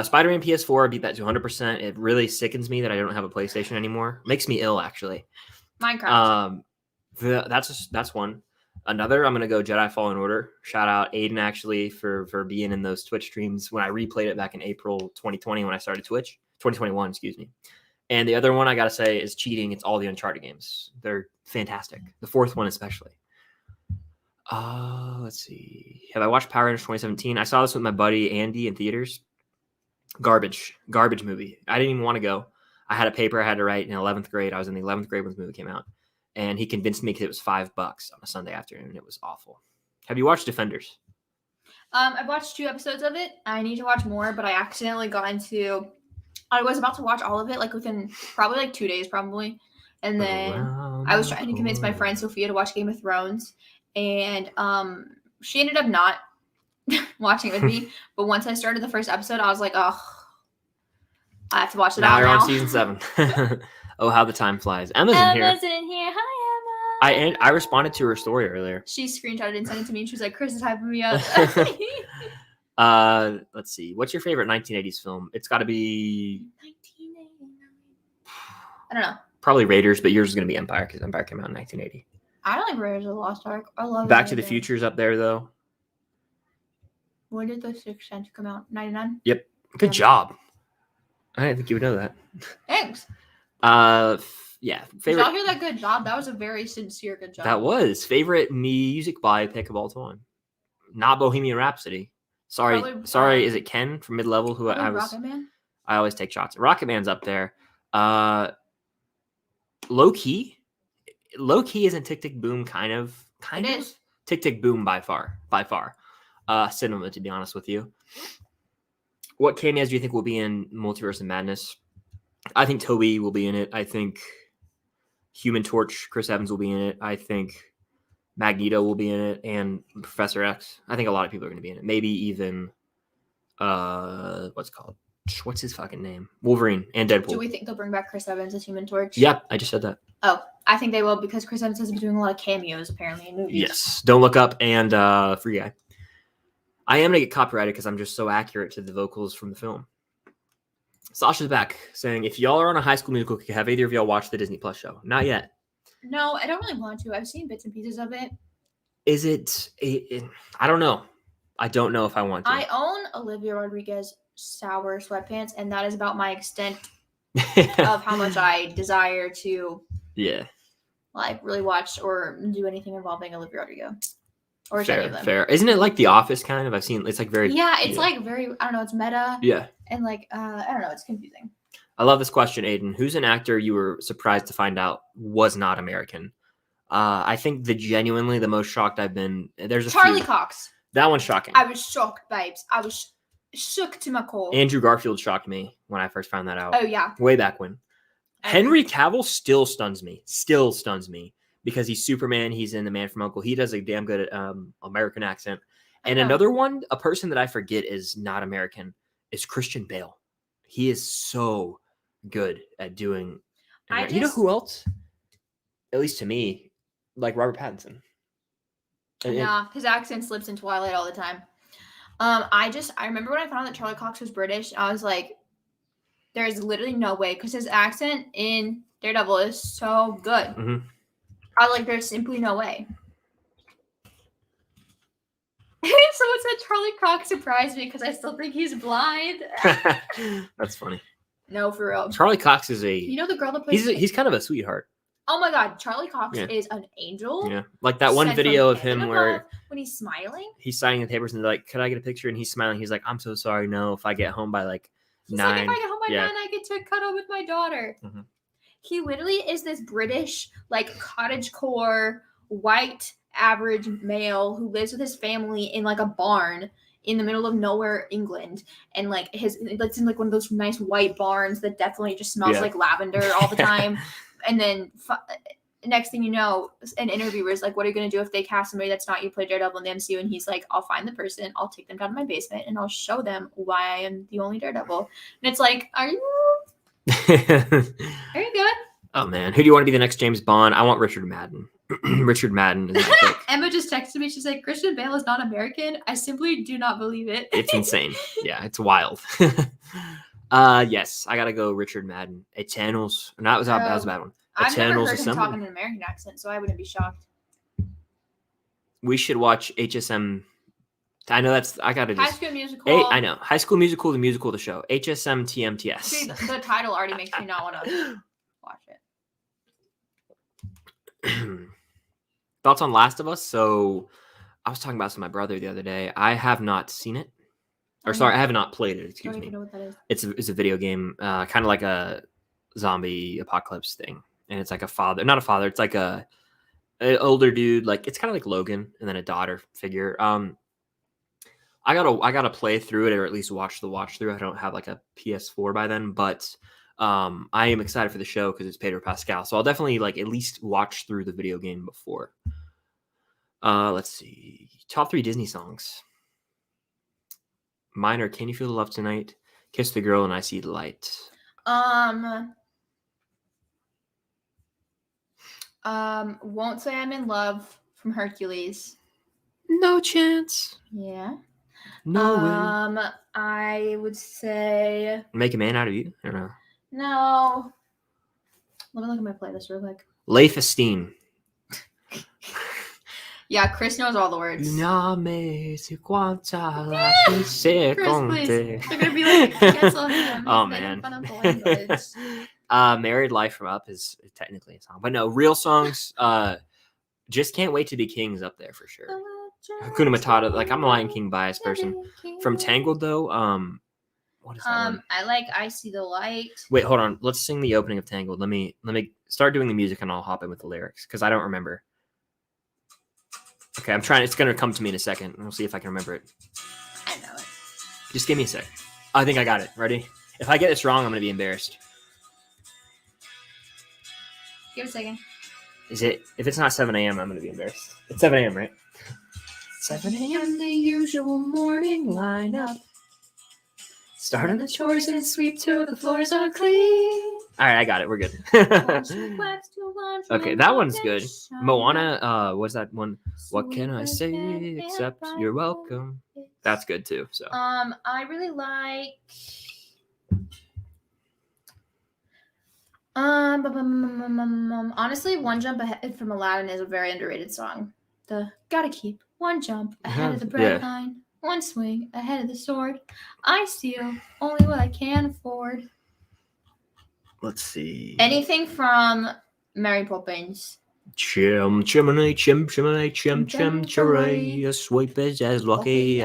Spider-Man PS4, I beat that to 100%. It really sickens me that I don't have a PlayStation anymore. Makes me ill, actually. Minecraft. That's one. Another, I'm going to go Jedi Fallen Order. Shout out Aiden, actually, for being in those Twitch streams when I replayed it back in April 2020 when I started Twitch. 2021, excuse me. And the other one I got to say is cheating. It's all the Uncharted games. They're fantastic. The fourth one especially. Let's see. Have I watched Power Rangers 2017? I saw this with my buddy Andy in theaters. Garbage movie. I didn't even want to go. I had a paper I had to write in 11th grade. I was in the 11th grade when the movie came out. And he convinced me because it was $5 on a Sunday afternoon. It was awful. Have you watched Defenders? I've watched 2 episodes of it. I need to watch more, but I accidentally got into... I was about to watch all of it like within probably like 2 days probably. And then I was trying to convince my friend Sophia to watch Game of Thrones. And she ended up not watching it with me. But once I started the first episode, I was like, oh, I have to watch it now. Now You're on season 7. Oh, how the time flies. Emma's in here. Hi, Emma. I responded to her story earlier. She screenshotted and sent it to me. And she was like, Chris is hyping me up. Let's see. What's your favorite 1980s film? It's got to be... 1989. I don't know. Probably Raiders, but yours is going to be Empire because Empire came out in 1980. I don't like Raiders of the Lost Ark. I love Back to the Future's up there, though. When did The Sixth Sense come out? 99? Yep. Good job. I didn't think you would know that. Thanks. Yeah. Did y'all hear that good job? That was a very sincere good job. That was favorite music biopic of all time. Not Bohemian Rhapsody. Sorry. Probably, Is it Ken from Mid-Level who I was? Rocket Man? I always take shots. Rocket Man's up there. Low key isn't Tick Tick Boom kind of. It is. Tick Tick Boom by far. Cinema, to be honest with you. What cameos do you think will be in Multiverse of Madness? I think Toby will be in it. I think Human Torch, Chris Evans will be in it. I think Magneto will be in it, and Professor X. I think a lot of people are going to be in it. Maybe even what's his fucking name? Wolverine and Deadpool. Do we think they'll bring back Chris Evans as Human Torch? Yep, I just said that. Oh, I think they will because Chris Evans has been doing a lot of cameos apparently in movies. Yes, Don't Look Up and Free Guy. I am going to get copyrighted because I'm just so accurate to the vocals from the film. Sasha's back saying, if y'all are on a High School Musical kick, have either of y'all watched the Disney Plus show? Not yet. No, I don't really want to. I've seen bits and pieces of it. Is it I don't know. I don't know if I want to. I own Olivia Rodriguez sour sweatpants, and that is about my extent of how much I desire to really watch or do anything involving Olivia Rodriguez. Or any of them. Fair. Isn't it like The Office kind of? I've seen it's like very like very I don't know, it's meta. Yeah. And like I don't know, it's confusing. I love this question, Aiden. Who's an actor you were surprised to find out was not American? I think genuinely the most shocked I've been. There's Charlie Cox. That one's shocking. I was shocked, babes. I was shook to my core. Andrew Garfield shocked me when I first found that out. Oh yeah. Way back when. Henry Cavill still stuns me. Because he's Superman, he's in The Man from U.N.C.L.E. He does a damn good American accent. And another one, a person that I forget is not American, is Christian Bale. He is so good at doing. You know who else? At least to me, like Robert Pattinson. His accent slips in Twilight all the time. I remember when I found out that Charlie Cox was British, I was like, there's literally no way, because his accent in Daredevil is so good. Mm-hmm. I was like, there's simply no way. Someone said Charlie Cox surprised me because I still think he's blind. That's funny. No, for real. Charlie Cox is the girl that plays. He's kind of a sweetheart. Oh my God, Charlie Cox is an angel. Yeah, like that one video of him where when he's smiling, he's signing the papers and they're like, "Could I get a picture?" And he's smiling. He's like, "I'm so sorry. No, if I get home by like 9, like, if I get home by 9, I get to cuddle with my daughter." Mm-hmm. He literally is this British, like cottagecore, white, average male who lives with his family in like a barn in the middle of nowhere, England, and like it's in like one of those nice white barns that definitely just smells like lavender all the time. And then next thing you know, an interviewer is like, "What are you going to do if they cast somebody that's not you play Daredevil in the MCU?" And he's like, "I'll find the person, I'll take them down to my basement, and I'll show them why I am the only Daredevil." And it's like, are you good? Oh man, who do you want to be the next James Bond? I want Richard Madden. Richard Madden is my pick. Emma just texted me. She's like, "Christian Bale is not American. I simply do not believe it." It's insane. Yeah, it's wild. Yes, I gotta go Richard Madden. Eternals. No, that was a bad one. I've never Eternals heard him Assemble. talk in an American accent, so I wouldn't be shocked. We should watch HSM. I know I gotta just. High School Musical. I know. High School Musical, the musical, the show. HSM TMTS. See, the title already makes me not want to watch it. Thoughts on Last of Us? So, I was talking about this with my brother the other day. I have not seen it. I have not played it. Excuse me. I don't even know what that is. It's a video game, kind of like a zombie apocalypse thing, and it's like not a father. It's like an older dude. Like it's kind of like Logan, and then a daughter figure. I gotta play through it, or at least watch the watch through. I don't have like a PS4 by then, but I am excited for the show because it's Pedro Pascal. So I'll definitely like at least watch through the video game before. Let's see. Top 3 Disney songs. Mine are "Can You Feel the Love Tonight," "Kiss the Girl," and "I See the Light." Won't Say I'm in Love from Hercules. No chance. Yeah. No way. I would say Make a Man Out of You. I don't know. No. Let me look at my playlist real quick. Leif Esteem. Yeah, Chris knows all the words. Chris, please. They're gonna be like, cancel him. Oh, He's making man. fun of the language. Married Life from Up is technically a song, but no, real songs. Just Can't Wait to Be King's up there for sure. Hakuna Matata, like I'm a Lion King biased person. From Tangled though, what is that one? I like I See the Light. Wait, hold on. Let's sing the opening of Tangled. Let me start doing the music and I'll hop in with the lyrics because I don't remember. Okay, I'm trying. It's gonna come to me in a second. We'll see if I can remember it. I know it. Just give me a sec. I think I got it. Ready? If I get this wrong, I'm gonna be embarrassed. Give it a second. Is it? If it's not 7 a.m., I'm gonna be embarrassed. It's 7 a.m., right? 7 a.m. the usual morning lineup. Start on the chores and sweep till the floors are clean. All right, I got it. We're good. Okay, that one's good. Moana, what's that one? What can I say except you're welcome? That's good too. So I really like honestly, One Jump Ahead from Aladdin is a very underrated song. The gotta keep one jump ahead of the bread line, one swing ahead of the sword. I steal only what I can afford. Let's see. Anything from Mary Poppins. Chim chimney, chim chimney, chim chim chimney. A sweep is as lucky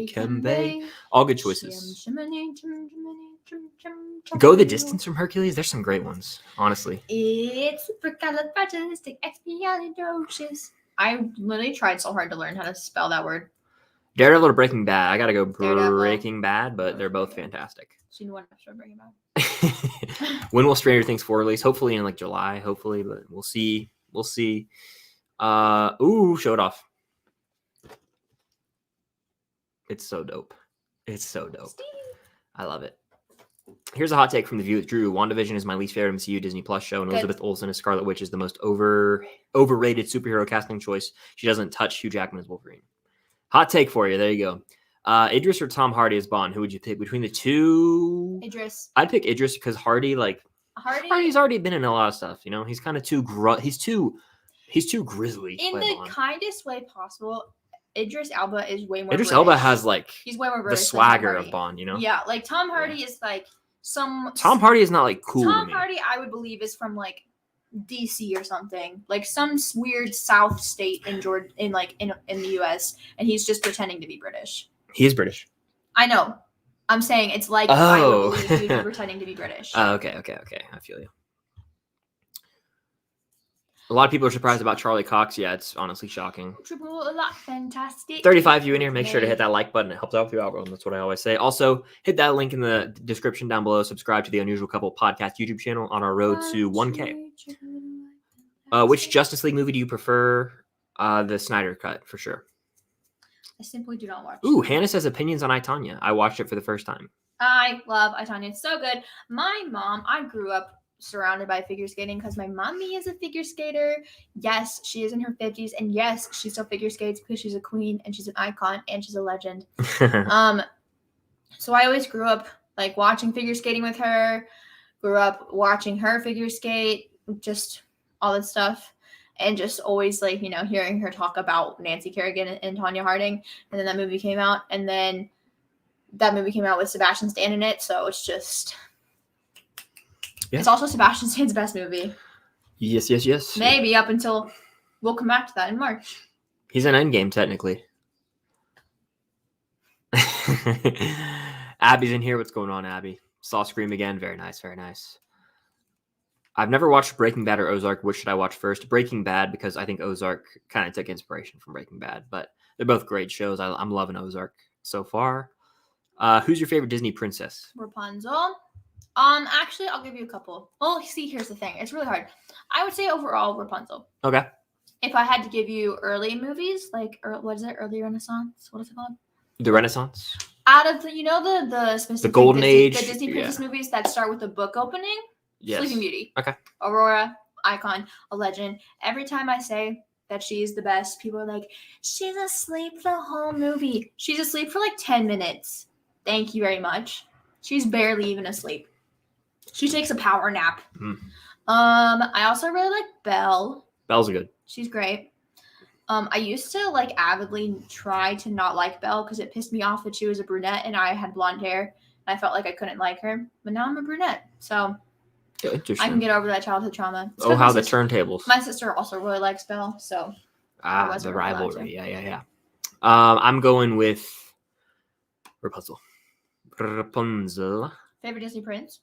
can be. All good choices. Go the Distance from Hercules. There's some great ones, honestly. It's supercalifragilisticexpialidocious. I literally tried so hard to learn how to spell that word. Daredevil or Breaking Bad? I gotta go Daredevil. Breaking Bad, but they're both fantastic. So you know what episode Breaking Bad? When will Stranger Things 4 release? Hopefully in like July, hopefully, but we'll see. We'll see. Show it off. It's so dope. It's so dope. I love it. Here's a hot take from The View with Drew. WandaVision is my least favorite MCU Disney Plus show, and Elizabeth Olsen as Scarlet Witch is the most overrated superhero casting choice. She doesn't touch Hugh Jackman as Wolverine. Hot take for you. There you go. Idris or Tom Hardy as Bond? Who would you pick between the two? Idris. I'd pick Idris because Hardy's already been in a lot of stuff. You know, he's kind of too he's too grisly. In the Bond. kindest way possible. Idris Elba is way more. Idris British. Elba has like he's way more British the swagger of Bond. You know. Yeah, like Tom Hardy is like Tom Hardy is not like cool. Tom Hardy, I would believe, is from like DC or something, like some weird South state in the US, and he's just pretending to be British. He is British. I know. I'm saying it's like I would believe he'd be pretending to be British. Okay. I feel you. A lot of people are surprised about Charlie Cox. Yeah, it's honestly shocking. Fantastic. 35 you in here. Make sure to hit that like button. It helps out with the algorithm. That's what I always say. Also, hit that link in the description down below. Subscribe to the Unusual Couple podcast YouTube channel on our road to 1K. Which Justice League movie do you prefer? The Snyder Cut, for sure. I simply do not watch. Ooh, Hannah says opinions on I, Tonya. I watched it for the first time. I love I, Tonya. It's so good. My mom, I grew up surrounded by figure skating because my mommy is a figure skater. Yes, she is in her 50s, and yes, she still figure skates because she's a queen and she's an icon and she's a legend. So I always grew up like watching figure skating with her, grew up watching her figure skate, just all that stuff, and just always like, you know, hearing her talk about Nancy Kerrigan and Tonya Harding. And then that movie came out, and then that movie came out with Sebastian Stan in it, so it's just It's also Sebastian Stan's best movie. Yes. Maybe up until we'll come back to that in March. He's an Endgame, technically. Abby's in here. What's going on, Abby? Saw Scream again. Very nice, very nice. I've never watched Breaking Bad or Ozark. Which should I watch first? Breaking Bad, because I think Ozark kind of took inspiration from Breaking Bad, but they're both great shows. I'm loving Ozark so far. Who's your favorite Disney princess? Rapunzel. Actually, I'll give you a couple. Well, see, here's the thing. It's really hard. I would say overall Rapunzel. Okay. If I had to give you early movies, like, what is it? Early Renaissance? What is it called? The Renaissance? Out of the specific the Golden Age, the Disney princess movies that start with the book opening. Yes. Sleeping Beauty. Okay. Aurora, icon, a legend. Every time I say that she's the best, people are like, she's asleep the whole movie. She's asleep for like 10 minutes. Thank you very much. She's barely even asleep. She takes a power nap. I also really like Belle. Belle's good. She's great. I used to like avidly try to not like Belle because it pissed me off that she was a brunette and I had blonde hair. And I felt like I couldn't like her, but now I'm a brunette, so I can get over that childhood trauma. It's 'cause Oh, my how the sister- turntables. My sister also really likes Belle, so I The wasn't really allowed rivalry. to. Yeah. I'm going with Rapunzel. Rapunzel. Favorite Disney prince?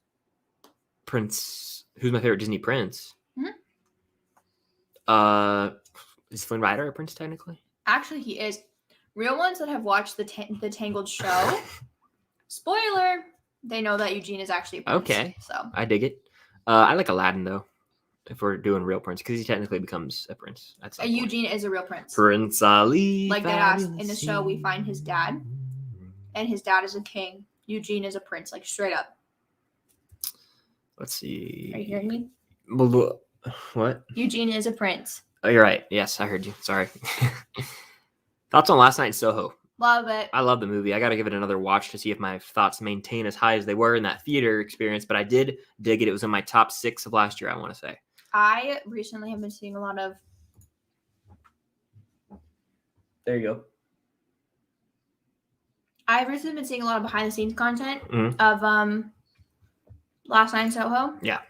Prince. Who's my favorite Disney prince? Mhm. Is Flynn Rider a prince technically? Actually, he is. Real ones that have watched the Tangled show, spoiler, they know that Eugene is actually a prince. Okay. So I dig it. I like Aladdin though. If we're doing real prince, because he technically becomes a prince. That's Eugene is a real prince. Prince Ali. Like they asked in the show, we find his dad, and his dad is a king. Eugene is a prince, like straight up. Let's see. Are you hearing me? What? Eugene is a prince. Oh, you're right. Yes, I heard you. Sorry. Thoughts on Last Night in Soho? Love it. I love the movie. I got to give it another watch to see if my thoughts maintain as high as they were in that theater experience, but I did dig it. It was in my top 6 of last year, I want to say. I recently have been seeing a lot of... There you go. I've recently been seeing a lot of behind-the-scenes content of Last Night in Soho. Yeah.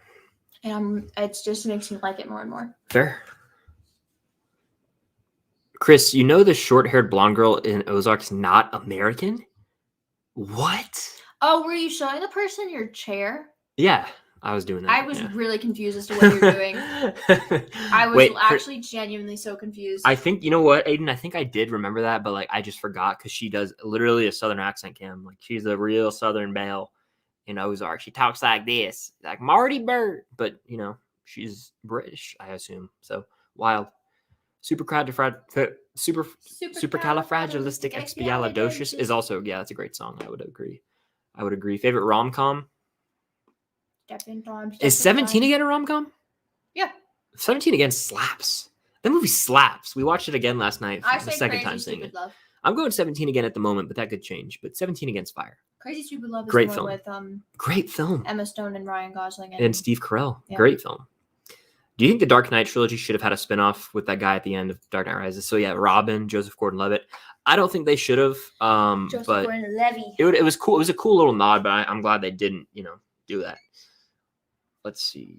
And it just makes me like it more and more. Fair. Chris, you know the short-haired blonde girl in Ozark is not American? What? Oh, were you showing the person your chair? Yeah, I was doing that. I was really confused as to what you're doing. I was actually genuinely so confused. I think, you know what, Aiden? I think I did remember that, but like I just forgot because she does literally a Southern accent, Cam. Like she's a real Southern Belle in Ozark. She talks like this, like Marty Burt, but you know she's British, I assume. So wild. Supercalifragilisticexpialidocious is also, yeah, that's a great song. I would agree. Favorite rom-com? Is 17 Again a rom-com? Yeah. 17 Again slaps. That movie slaps. We watched it again last night for the second time seeing it. Love. I'm going 17 Again at the moment, but that could change. But 17 Again's fire. Crazy Stupid Love is great the film. With great film. Emma Stone and Ryan Gosling and Steve Carell. Yeah. Great film. Do you think the Dark Knight trilogy should have had a spinoff with that guy at the end of Dark Knight Rises? So yeah, Robin, Joseph Gordon-Levitt. I don't think they should have. Joseph But Gordon-Levitt. it was cool. It was a cool little nod, but I'm glad they didn't, do that. Let's see.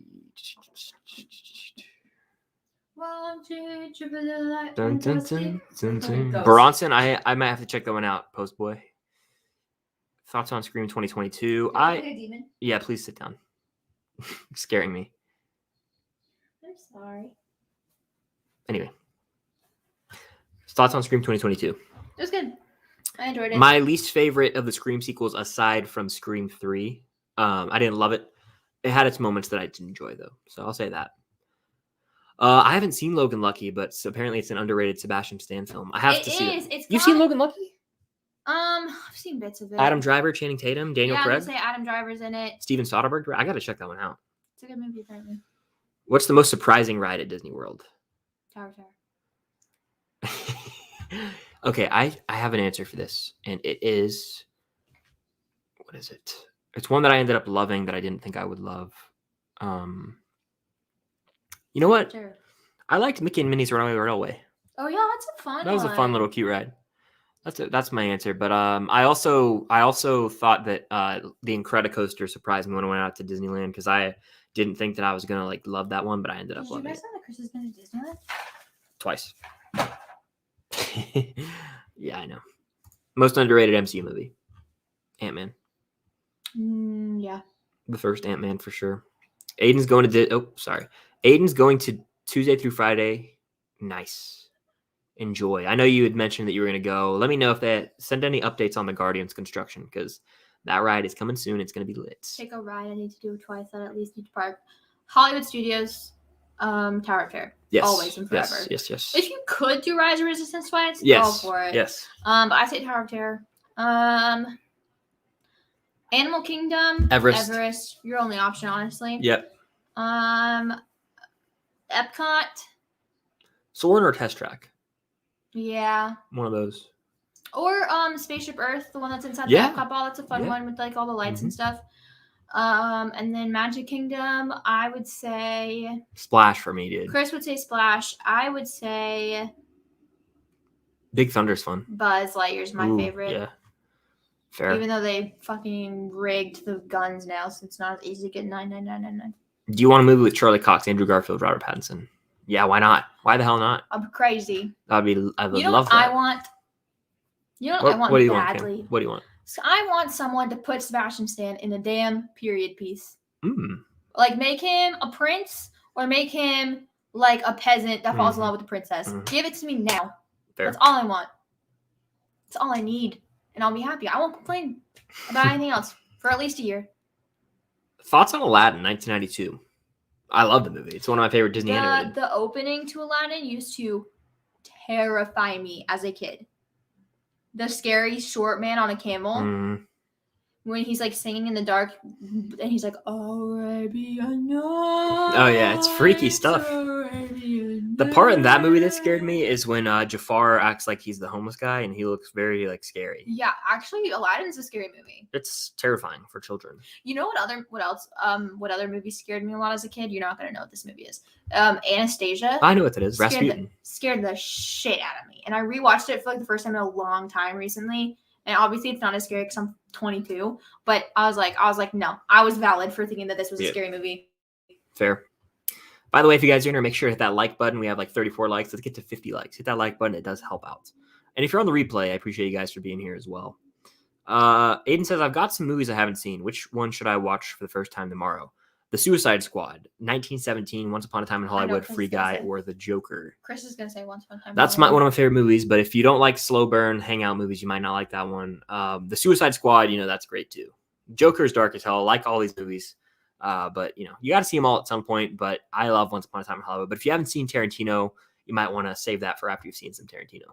Dun, dun, dun, dun, dun. Bronson, I might have to check that one out, Post Boy. Thoughts on Scream 2022? Yeah, please sit down. Scaring me. I'm sorry. Anyway. Thoughts on Scream 2022? It was good. I enjoyed it. My least favorite of the Scream sequels, aside from Scream 3. I didn't love it. It had its moments that I did enjoy, though. So I'll say that. I haven't seen Logan Lucky, but apparently it's an underrated Sebastian Stan film. I have to see it. You've seen Logan Lucky? I've seen bits of it. Adam Driver, Channing Tatum, Daniel Craig. I would say Adam Driver's in it. Steven Soderbergh. I got to check that one out. It's a good movie, apparently. What's the most surprising ride at Disney World? Tower of Terror. Okay, I have an answer for this, and it is, what is it? It's one that I ended up loving that I didn't think I would love. You know what? Sure. I liked Mickey and Minnie's Runaway Railway. Oh yeah, that's a fun one. That was a fun little cute ride. That's my answer. But I also thought that the Incredicoaster surprised me when I went out to Disneyland because I didn't think that I was gonna love that one, but I ended up loving it. Did you guys know that Chris has been to Disneyland? Twice. Yeah, I know. Most underrated MCU movie. Ant-Man. Yeah. The first Ant-Man for sure. Aiden's going to Tuesday through Friday. Nice. Enjoy. I know you had mentioned that you were going to go. Let me know if send any updates on the Guardians construction because that ride is coming soon. It's going to be lit. Take a ride. I need to do twice. I at least need to park. Hollywood Studios, Tower of Terror. Yes. Always and forever. Yes. If you could do Rise of Resistance twice, yes. go for it. Yes. But I say Tower of Terror. Animal Kingdom. Everest. Your only option, honestly. Yep. Epcot. Soarin' or Test Track? Yeah. One of those. Or Spaceship Earth, the one that's inside the Epcot ball. That's a fun one with like all the lights and stuff. And then Magic Kingdom, I would say Splash for me, dude. Chris would say Splash. I would say Big Thunder's fun. Buzz Lightyear's my Ooh, favorite. Yeah. Fair. Even though they fucking rigged the guns now, so it's not as easy to get 99999. Do you want a movie with Charlie Cox, Andrew Garfield, Robert Pattinson? Yeah, why not? Why the hell not? I'm crazy. I would You know love what that. I want? You know what I want What do you badly? want, Cam? What do you want? So I want someone to put Sebastian Stan in a damn period piece. Mm. Like, make him a prince or make him like a peasant that falls in love with the princess. Give it to me now. Fair. That's all I want. That's all I need. And I'll be happy. I won't complain about anything else for at least a year. Thoughts on Aladdin, 1992? I love the movie. It's one of my favorite Disney animated. The opening to Aladdin used to terrify me as a kid. The scary short man on a camel. When he's like singing in the dark and he's like, Arabian Nights. Oh yeah, it's freaky stuff. The part in that movie that scared me is when Jafar acts like he's the homeless guy and he looks very like scary. Yeah, actually, Aladdin's a scary movie. It's terrifying for children. You know what other movies scared me a lot as a kid? You're not gonna know what this movie is. Anastasia. I know what that is. Rasputin. Scared the shit out of me, and I rewatched it for like the first time in a long time recently. And obviously, it's not as scary because I'm 22. But I was like, no, I was valid for thinking that this was a scary movie. Fair. By the way, if you guys are in here, make sure to hit that like button. We have like 34 likes. Let's get to 50 likes. Hit that like button. It does help out. And if you're on the replay, I appreciate you guys for being here as well. Aiden says, I've got some movies I haven't seen. Which one should I watch for the first time tomorrow? The Suicide Squad, 1917, Once Upon a Time in Hollywood, Free Guy, or The Joker. Chris is going to say Once Upon a Time. That's one of my favorite movies, but if you don't like slow burn hangout movies, you might not like that one. The Suicide Squad, that's great too. Joker's dark as hell. I like all these movies, but you got to see them all at some point, but I love Once Upon a Time in Hollywood. But if you haven't seen Tarantino, you might want to save that for after you've seen some Tarantino.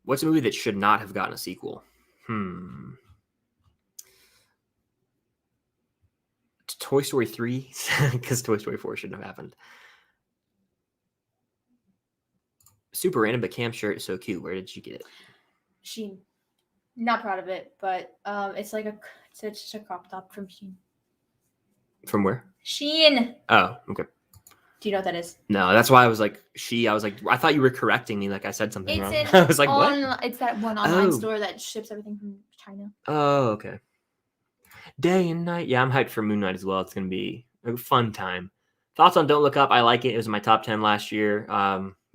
What's a movie that should not have gotten a sequel? Toy Story 3, because Toy Story 4 shouldn't have happened. Super random, but Cam's shirt is so cute. Where did you get it? Shein. Not proud of it, but it's just a crop top from Shein. From where? Shein. Oh, okay. Do you know what that is? No, that's why I was like, I thought you were correcting me, like I said something wrong. I was like, what? It's that one online store that ships everything from China. Oh, okay. Day and night. Yeah, I'm hyped for Moon Knight as well. It's going to be a fun time. Thoughts on Don't Look Up? I like it. It was in my top 10 last year.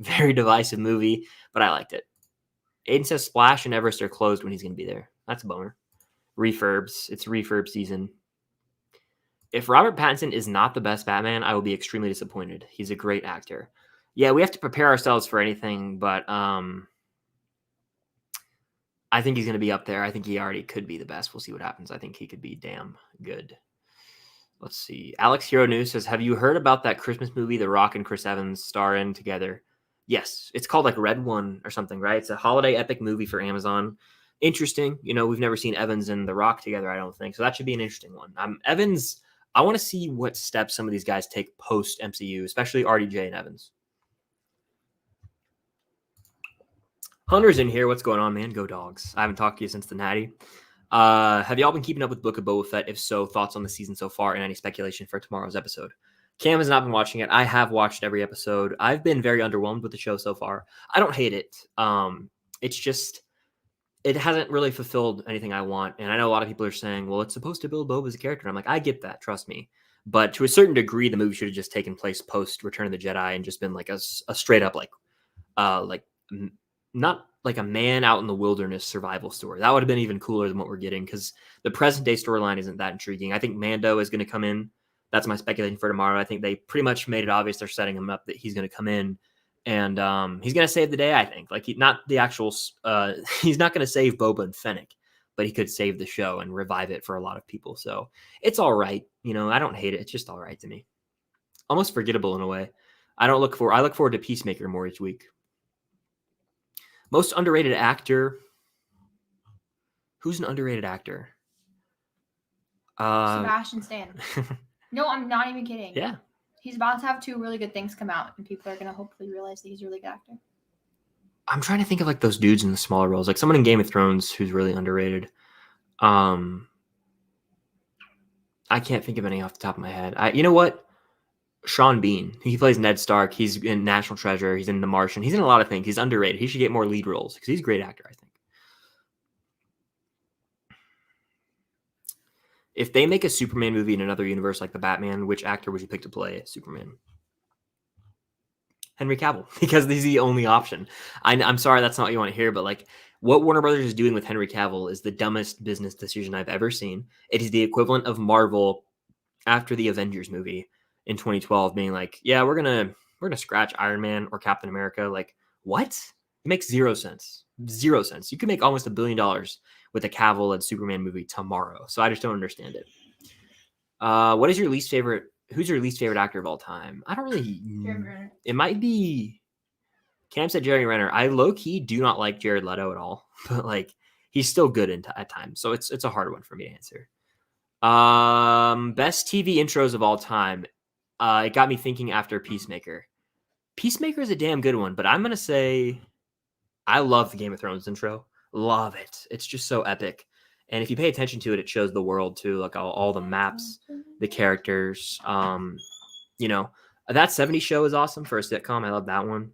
Very divisive movie, but I liked it. Aiden says Splash and Everest are closed when he's going to be there. That's a bummer. Refurbs. It's refurb season. If Robert Pattinson is not the best Batman, I will be extremely disappointed. He's a great actor. Yeah, we have to prepare ourselves for anything, but I think he's going to be up there. I think he already could be the best. We'll see what happens. I think he could be damn good. Let's see. Alex Hero News says, have you heard about that Christmas movie The Rock and Chris Evans star in together? Yes. It's called like Red One or something, right? It's a holiday epic movie for Amazon. Interesting. We've never seen Evans and The Rock together, I don't think. So that should be an interesting one. Evans, I want to see what steps some of these guys take post MCU, especially RDJ and Evans. Hunter's in here. What's going on, man? Go Dogs. I haven't talked to you since the Natty. Have y'all been keeping up with Book of Boba Fett? If so, thoughts on the season so far and any speculation for tomorrow's episode? Cam has not been watching it. I have watched every episode. I've been very underwhelmed with the show so far. I don't hate it. It's just, it hasn't really fulfilled anything I want. And I know a lot of people are saying, well, it's supposed to build Boba as a character. I'm like, I get that. Trust me. But to a certain degree, the movie should have just taken place post Return of the Jedi and just been like a straight up not like a man out in the wilderness survival story. That would have been even cooler than what we're getting because the present day storyline isn't that intriguing. I think Mando is going to come in. That's my speculation for tomorrow. I think they pretty much made it obvious they're setting him up that he's going to come in and he's going to save the day, I think. Like he's not going to save Boba and Fennec, but he could save the show and revive it for a lot of people. So it's all right. I don't hate it. It's just all right to me. Almost forgettable in a way. I look forward to Peacemaker more each week. Most underrated actor. Who's an underrated actor? Sebastian Stan. No, I'm not even kidding. Yeah. He's about to have 2 really good things come out, and people are going to hopefully realize that he's a really good actor. I'm trying to think of like those dudes in the smaller roles, like someone in Game of Thrones who's really underrated. I can't think of any off the top of my head. You know what? Sean Bean. He plays Ned Stark. He's in National Treasure. He's in The Martian. He's in a lot of things. He's underrated. He should get more lead roles because he's a great actor, I think. If they make a Superman movie in another universe like the Batman, which actor would you pick to play Superman? Henry Cavill, because he's the only option. I'm sorry that's not what you want to hear, but like what Warner Brothers is doing with Henry Cavill is the dumbest business decision I've ever seen. It is the equivalent of Marvel after the Avengers movie in 2012 being like, yeah, we're gonna scratch Iron Man or Captain America. Like, what? It makes 0 sense. 0 sense. You could make almost $1 billion with a Cavill and Superman movie tomorrow. So I just don't understand it. What is your least favorite? Who's your least favorite actor of all time? I don't really. It might be. Cam said Jeremy Renner. I low key do not like Jared Leto at all, but like he's still good at times. So it's a hard one for me to answer. Best TV intros of all time. It got me thinking after Peacemaker. Peacemaker is a damn good one, but I'm gonna say I love the Game of Thrones intro. Love it. It's just so epic. And if you pay attention to it, it shows the world too, like all the maps, the characters. You know, that 70s show is awesome for a sitcom. I love that one.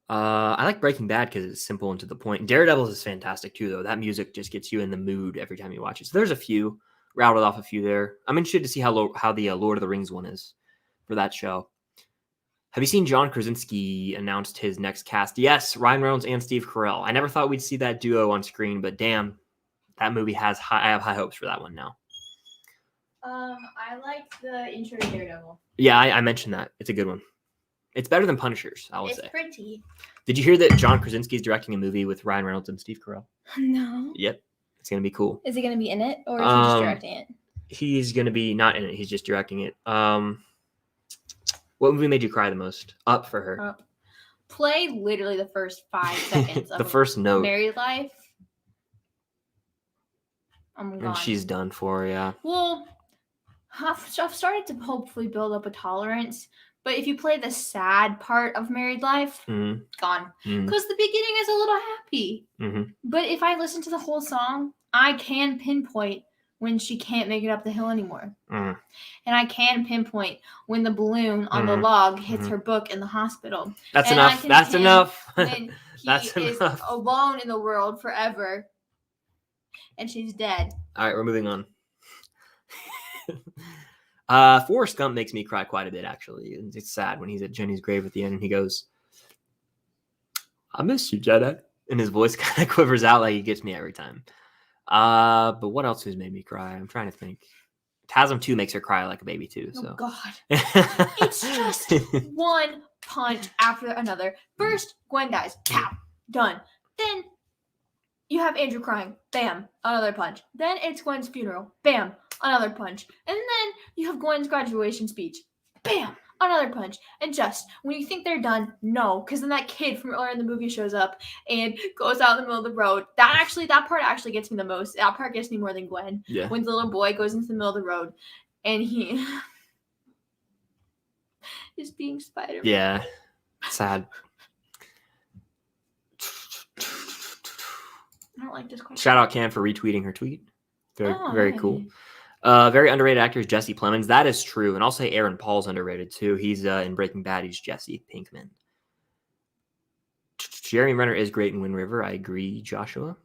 I like Breaking Bad because it's simple and to the point. Daredevil is fantastic too, though. That music just gets you in the mood every time you watch it. So there's a few, rattled off a few there. I'm interested to see how the Lord of the Rings one is for that show. Have you seen John Krasinski announced his next cast? Yes, Ryan Reynolds and Steve Carell. I never thought we'd see that duo on screen, but damn, that movie I have high hopes for that one now. I liked the intro to Daredevil. Yeah, I mentioned that. It's a good one. It's better than Punishers, I would say. It's pretty. Did you hear that John Krasinski is directing a movie with Ryan Reynolds and Steve Carell? No. Yep. It's going to be cool. Is he going to be in it, or is he just directing it? He's going to be not in it. He's just directing it. What movie made you cry the most? Up for her. Play literally the first 5 seconds of the first note. Married Life. And she's done for, yeah. Well, I've started to hopefully build up a tolerance. But if you play the sad part of Married Life, gone. Because the beginning is a little happy. But if I listen to the whole song, I can pinpoint when she can't make it up the hill anymore. And I can pinpoint when the balloon on the log hits her book in the hospital. That's enough. That's enough. When he is alone in the world forever and she's dead. All right, we're moving on. Forrest Gump makes me cry quite a bit, actually. It's sad when he's at Jenny's grave at the end and he goes, I miss you, Jedi. And his voice kind of quivers out like he gets me every time. But what else has made me cry? I'm trying to think. TASM 2 makes her cry like a baby too. So. Oh God. It's just one punch after another. First, Gwen dies. Pow. Done. Then you have Andrew crying. Bam. Another punch. Then it's Gwen's funeral. Bam. Another punch. And then you have Gwen's graduation speech. Bam. Another punch. And just when you think they're done, no. Because then that kid from earlier in the movie shows up and goes out in the middle of the road. That part actually gets me the most. That part gets me more than Gwen. Yeah. When the little boy goes into the middle of the road and he is being Spider-Man. Yeah. Sad. I don't like this question. Shout out Cam for retweeting her tweet. Very cool. Very underrated actor is Jesse Plemons. That is true. And I'll say Aaron Paul's underrated too. He's in Breaking Bad. He's Jesse Pinkman. Jeremy Renner is great in Wind River. I agree, Joshua.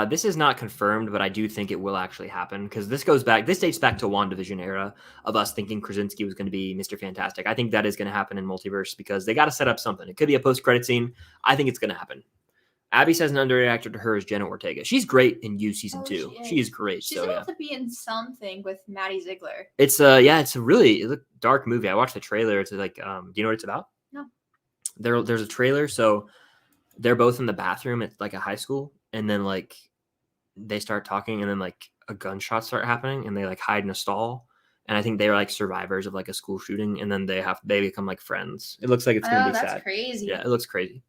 This is not confirmed, but I do think it will actually happen because this dates back to WandaVision era of us thinking Krasinski was going to be Mr. Fantastic. I think that is going to happen in Multiverse because they got to set up something. It could be a post-credit scene. I think it's going to happen. Abby says an underrated actor to her is Jenna Ortega. She's great in You season 2. She is great. She's about to be in something with Maddie Ziegler. It's a really dark movie. I watched the trailer. It's like, do you know what it's about? No. There's a trailer. So they're both in the bathroom at like a high school, and then like they start talking, and then like a gunshot start happening, and they like hide in a stall. And I think they're like survivors of like a school shooting, and then they become like friends. It looks like it's gonna be sad. That's crazy. Yeah, it looks crazy.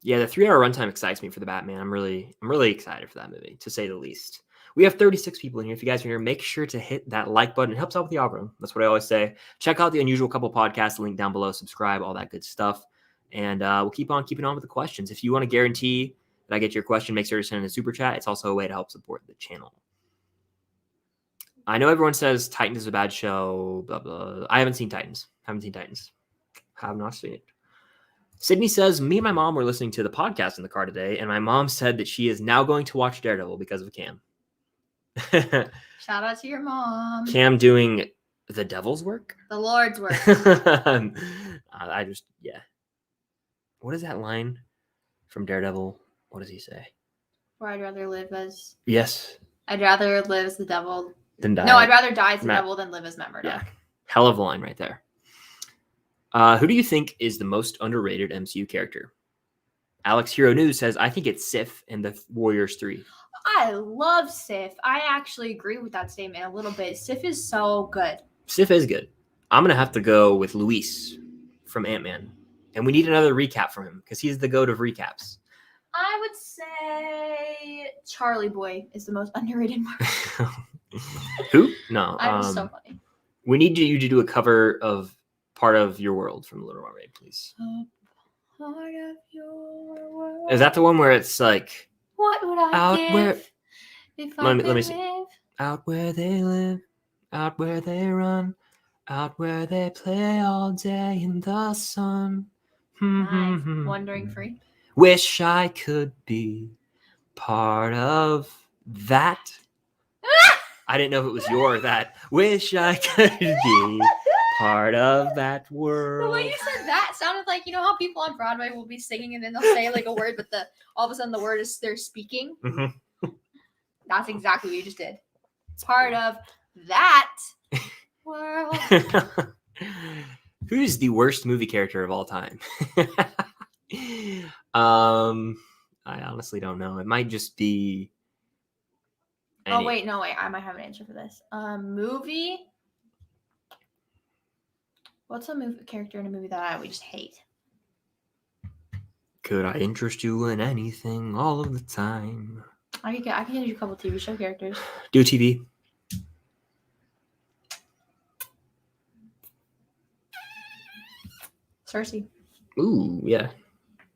Yeah, the 3-hour runtime excites me for the Batman. I'm really excited for that movie, to say the least. We have 36 people in here. If you guys are here, make sure to hit that like button. It helps out with the algorithm. That's what I always say. Check out the Unusual Couple podcast, link down below, subscribe, all that good stuff. And we'll keep on keeping on with the questions. If you want to guarantee Did I get your question? Make sure to send in a super chat. It's also a way to help support the channel. I know everyone says Titans is a bad show, blah, blah. I haven't seen Titans. Have not seen it. Sydney says, me and my mom were listening to the podcast in the car today, and my mom said that she is now going to watch Daredevil because of Cam. Shout out to your mom. Cam doing the devil's work? The Lord's work. Yeah. What is that line from Daredevil? What does he say? Where I'd rather live as... Yes. I'd rather live as the devil... Than die. No, I'd rather die as the devil than live as Murdoch. Yeah. Hell of a line right there. Who do you think is the most underrated MCU character? Alex Hero News says, I think it's Sif in the Warriors 3. I love Sif. I actually agree with that statement a little bit. Sif is so good. Sif is good. I'm going to have to go with Luis from Ant-Man. And we need another recap from him because he's the goat of recaps. I would say Charlie Boy is the most underrated Marvel. Who? No. I'm so funny. We need you to do a cover of Part of Your World from Little Mermaid, please. Part of your world. Is that the one where it's like... What would I out give where... if I Let me could see. live? Out where they live, out where they run, out where they play all day in the sun. Nice. Wandering Free. Wish I could be part of that. I didn't know if it was your that. Wish I could be part of that world. The way you said that sounded like, you know how people on Broadway will be singing and then they'll say like a word, but all of a sudden the word is they're speaking. Mm-hmm. That's exactly what you just did. Part of that world. Who's the worst movie character of all time? I honestly don't know. It might just be. Oh wait, I might have an answer for this. Movie. What's a movie character in a movie that we just hate? Could I interest you in anything all of the time? I can give you a couple TV show characters. Do TV. Cersei. Ooh, yeah.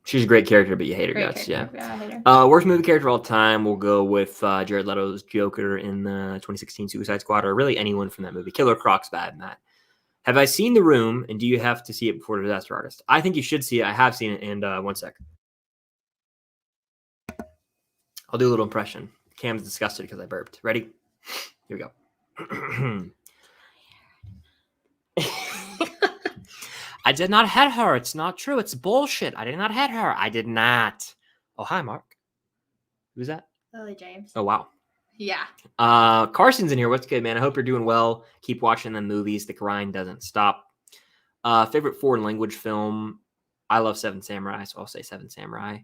She's a great character, but you hate her guts. Yeah. I hate her. Worst movie character of all time, we'll go with Jared Leto's Joker in the 2016 Suicide Squad, or really anyone from that movie. Killer Croc's bad in that. Have I seen The Room, and do you have to see it before Disaster Artist? I think you should see it. I have seen it, and one sec. I'll do a little impression. Cam's disgusted because I burped. Ready? Here we go. I did not hit her. It's not true. It's bullshit. I did not hit her. I did not. Oh, hi, Mark. Who's that? Lily James. Oh, wow. Yeah. Carson's in here. What's good, man? I hope you're doing well. Keep watching them movies. The grind doesn't stop. Favorite foreign language film? I love Seven Samurai, so I'll say Seven Samurai.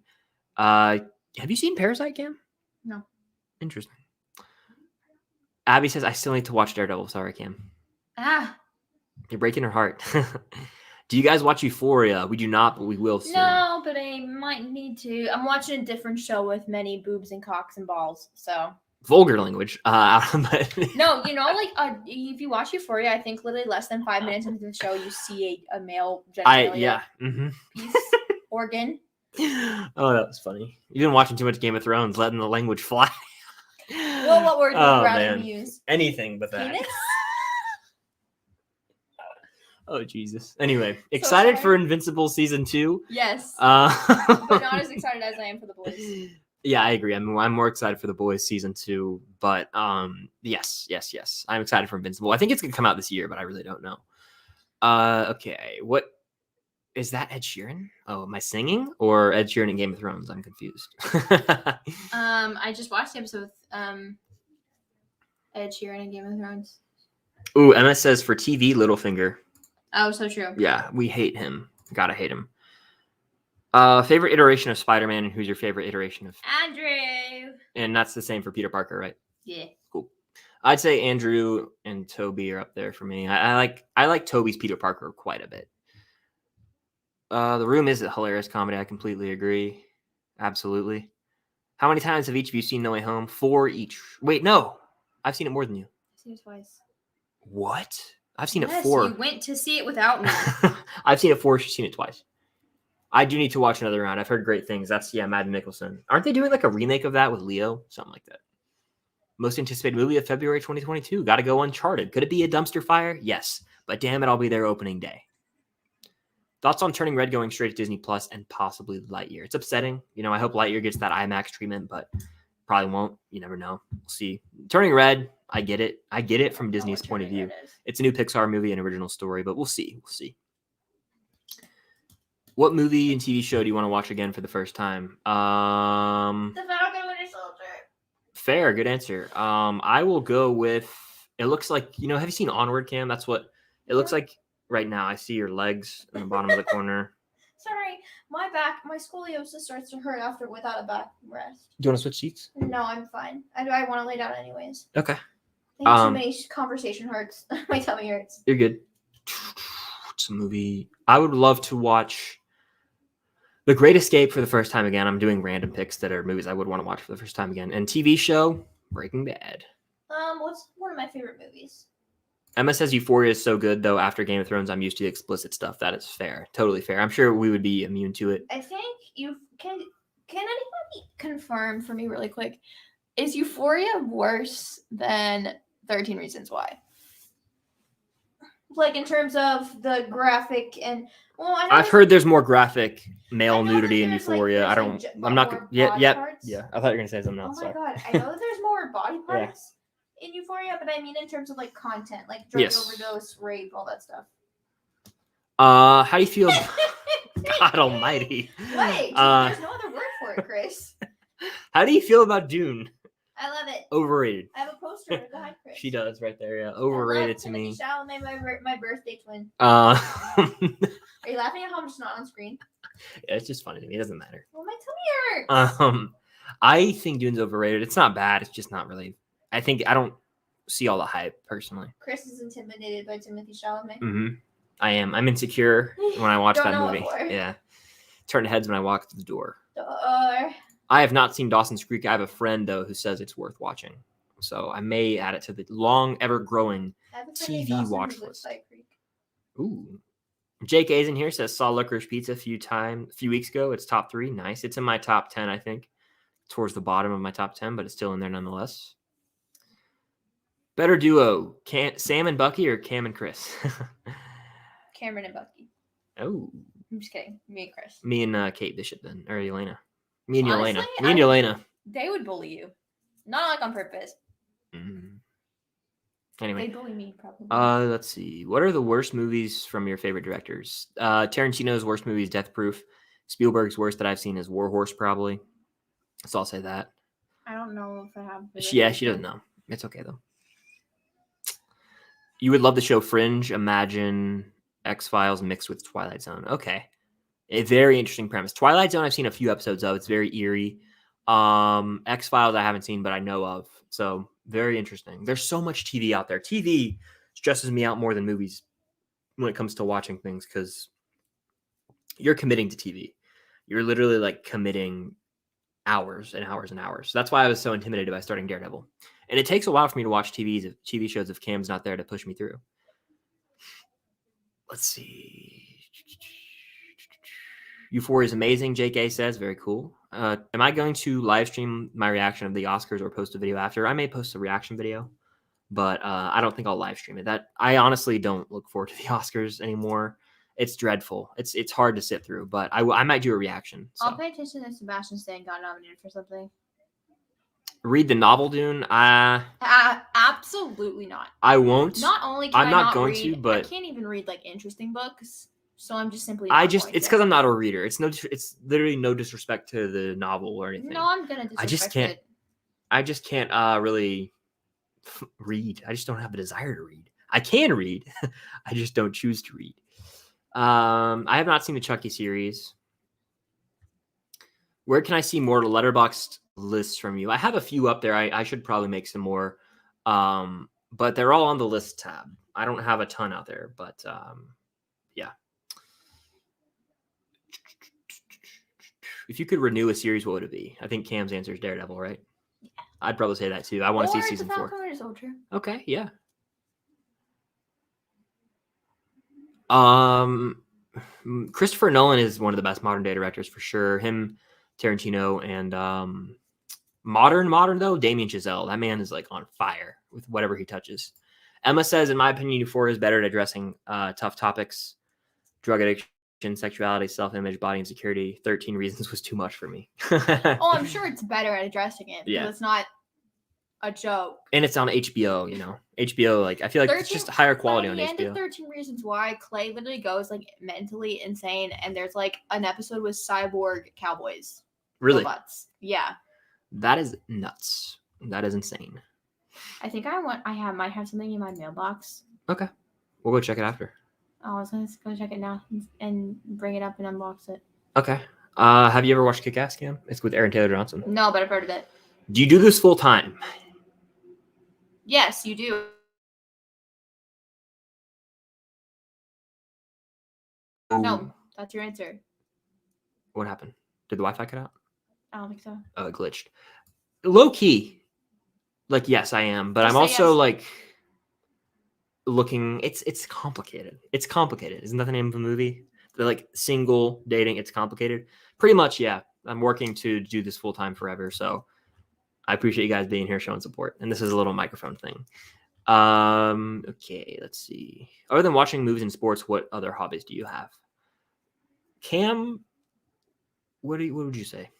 Have you seen Parasite, Cam? No. Interesting. Abby says, I still need to watch Daredevil. Sorry, Cam. You're breaking her heart. Do you guys watch Euphoria? We do not, but we will soon. No, but I might need to. I'm watching a different show with many boobs and cocks and balls, so. Vulgar language. No, if you watch Euphoria, I think literally less than 5 minutes into the show, you see a male genitalia piece, organ. Oh, that was funny. You've been watching too much Game of Thrones, letting the language fly. Well, what word would you rather use? Anything but that. Penis? Oh, Jesus. Anyway, excited for Invincible Season 2? Yes. But not as excited as I am for The Boys. Yeah, I agree. I'm more excited for The Boys Season 2. But yes. I'm excited for Invincible. I think it's going to come out this year, but I really don't know. Okay. What is that, Ed Sheeran? Oh, am I singing? Or Ed Sheeran in Game of Thrones? I'm confused. I just watched the episode with Ed Sheeran in Game of Thrones. Ooh, Emma says for TV, Littlefinger. Oh, so true. Yeah, we hate him. Gotta hate him. Favorite iteration of Spider-Man, and who's your favorite iteration of Andrew? And that's the same for Peter Parker, right? Yeah. Cool. I'd say Andrew and Toby are up there for me. I like Toby's Peter Parker quite a bit. The Room is a hilarious comedy. I completely agree. Absolutely. How many times have each of you seen No Way Home? 4 each. Wait, no. I've seen it more than you. I've seen it twice. What? I've seen it 4. You went to see it without me. I've seen it 4. She's seen it twice. I do need to watch another round. I've heard great things. That's Mads Mikkelsen. Aren't they doing like a remake of that with Leo? Something like that. Most anticipated movie of February 2022. Got to go Uncharted. Could it be a dumpster fire? Yes, but damn it, I'll be there opening day. Thoughts on Turning Red going straight to Disney Plus and possibly Lightyear? It's upsetting. I hope Lightyear gets that IMAX treatment, but probably won't. You never know. We'll see. Turning Red, I get it. I get it from Disney's point of view. It's a new Pixar movie, an original story, but we'll see. We'll see. What movie and TV show do you want to watch again for the first time? The Falcon and Winter Soldier. Fair, good answer. I will go with. It looks like have you seen Onward, Cam? That's what it looks like right now. I see your legs in the bottom of the corner. Sorry, my scoliosis starts to hurt without a back rest. Do you want to switch seats? No, I'm fine. I want to lay down anyways. Okay. Too many conversation hurts. My tummy hurts. You're good. What's a movie? I would love to watch The Great Escape for the first time again. I'm doing random picks that are movies I would want to watch for the first time again. And TV show, Breaking Bad. What's one of my favorite movies? Emma says Euphoria is so good, though. After Game of Thrones, I'm used to the explicit stuff. That is fair. Totally fair. I'm sure we would be immune to it. I think can anybody confirm for me really quick? Is Euphoria worse than 13 Reasons Why? Like in terms of the graphic and I've heard there's more graphic male nudity in Euphoria. I'm not. Yeah. I thought you were gonna say something else. Oh my god! I know that there's more body parts in Euphoria, but I mean in terms of like content, like drug overdose, rape, all that stuff. How do you feel? God Almighty! Wait, there's no other word for it, Chris. How do you feel about Dune? I love it. Overrated. I have a poster of it behind Chris. She does right there. Yeah, overrated to me. Chalamet, my birthday twin. Are you laughing at how I'm just not on screen? Yeah, it's just funny to me. It doesn't matter. Well, my tummy hurts. I think Dune's overrated. It's not bad. It's just not really. I don't see all the hype personally. Chris is intimidated by Timothy Chalamet. Mm-hmm. I am. I'm insecure when I watch that movie. Yeah. Turn heads when I walk through the door. I have not seen Dawson's Creek. I have a friend, though, who says it's worth watching. So I may add it to the long, ever-growing TV watch list. Ooh. Jake A's in here says, saw Licorice Pizza a few weeks ago. It's top 3. Nice. It's in my top 10, I think. Towards the bottom of my top 10, but it's still in there nonetheless. Better duo, Sam and Bucky or Cam and Chris? Cameron and Bucky. Oh. I'm just kidding. Me and Chris. Me and Kate Bishop then, or Elena. Me and Honestly, Elena. Me and Elena. They would bully you. Not like on purpose. Anyway. They bully me, probably. Let's see. What are the worst movies from your favorite directors? Tarantino's worst movie is Death Proof. Spielberg's worst that I've seen is War Horse, probably. So I'll say that. I don't know if I have. She doesn't know. It's okay, though. You would love the show Fringe. Imagine X-Files mixed with Twilight Zone. Okay. A very interesting premise. Twilight Zone, I've seen a few episodes of. It's very eerie. X-Files, I haven't seen, but I know of. So very interesting. There's so much TV out there. TV stresses me out more than movies when it comes to watching things because you're committing to TV. You're literally like committing hours and hours and hours. So that's why I was so intimidated by starting Daredevil. And it takes a while for me to watch TV shows if Cam's not there to push me through. Let's see. Euphoria is amazing, JK says. Very cool. Am I going to live stream my reaction of the Oscars or post a video after? I may post a reaction video, but I don't think I'll live stream it. I honestly don't look forward to the Oscars anymore. It's dreadful. It's hard to sit through, but I might do a reaction. So. I'll pay attention if Sebastian Stan got nominated for something. Read the novel Dune. Absolutely not. I won't. Not only can I'm not not going read, to, but I can't even read like interesting books. So I'm just simply. It's because I'm not a reader. It's literally no disrespect to the novel or anything. No, I'm gonna disrespect I just can't really read. I just don't have a desire to read. I can read. I just don't choose to read. I have not seen the Chucky series. Where can I see more Letterboxd lists from you? I have a few up there. I should probably make some more. But they're all on the list tab. I don't have a ton out there, but yeah. If you could renew a series, what would it be? I think Cam's answer is Daredevil, right? Yeah. I'd probably say that too. I want to see season 4. Okay, yeah. Christopher Nolan is one of the best modern day directors for sure. Him, Tarantino, and modern though, Damien Chazelle. That man is like on fire with whatever he touches. Emma says, in my opinion, Euphoria is better at addressing tough topics, drug addiction, sexuality, self-image, body insecurity. 13 Reasons was too much for me. Oh, I'm sure it's better at addressing it. Yeah. Because it's not a joke. And it's on HBO, you know. HBO, like, I feel like it's just higher quality by on the end HBO. of 13 Reasons Why, Clay literally goes like mentally insane, and there's like an episode with cyborg cowboys. Really? Robots. Yeah. That is nuts. That is insane. I think might have something in my mailbox. Okay. We'll go check it after. Oh, I was gonna go check it now and bring it up and unbox it. Okay. Have you ever watched Kick-Ass, Cam? It's with Aaron Taylor Johnson. No, but I've heard of it. Do you do this full time? Yes, you do. No, that's your answer. What happened? Did the Wi-Fi cut out? I don't think so. Oh, it glitched. Low key. Like, yes, I am. But Just I'm say also yes. like looking. It's complicated. It's complicated. Isn't that the name of the movie? They're like single dating. It's complicated. Pretty much, yeah. I'm working to do this full time forever. So I appreciate you guys being here, showing support. And this is a little microphone thing. Okay, let's see. Other than watching movies and sports, what other hobbies do you have? Cam, what would you say?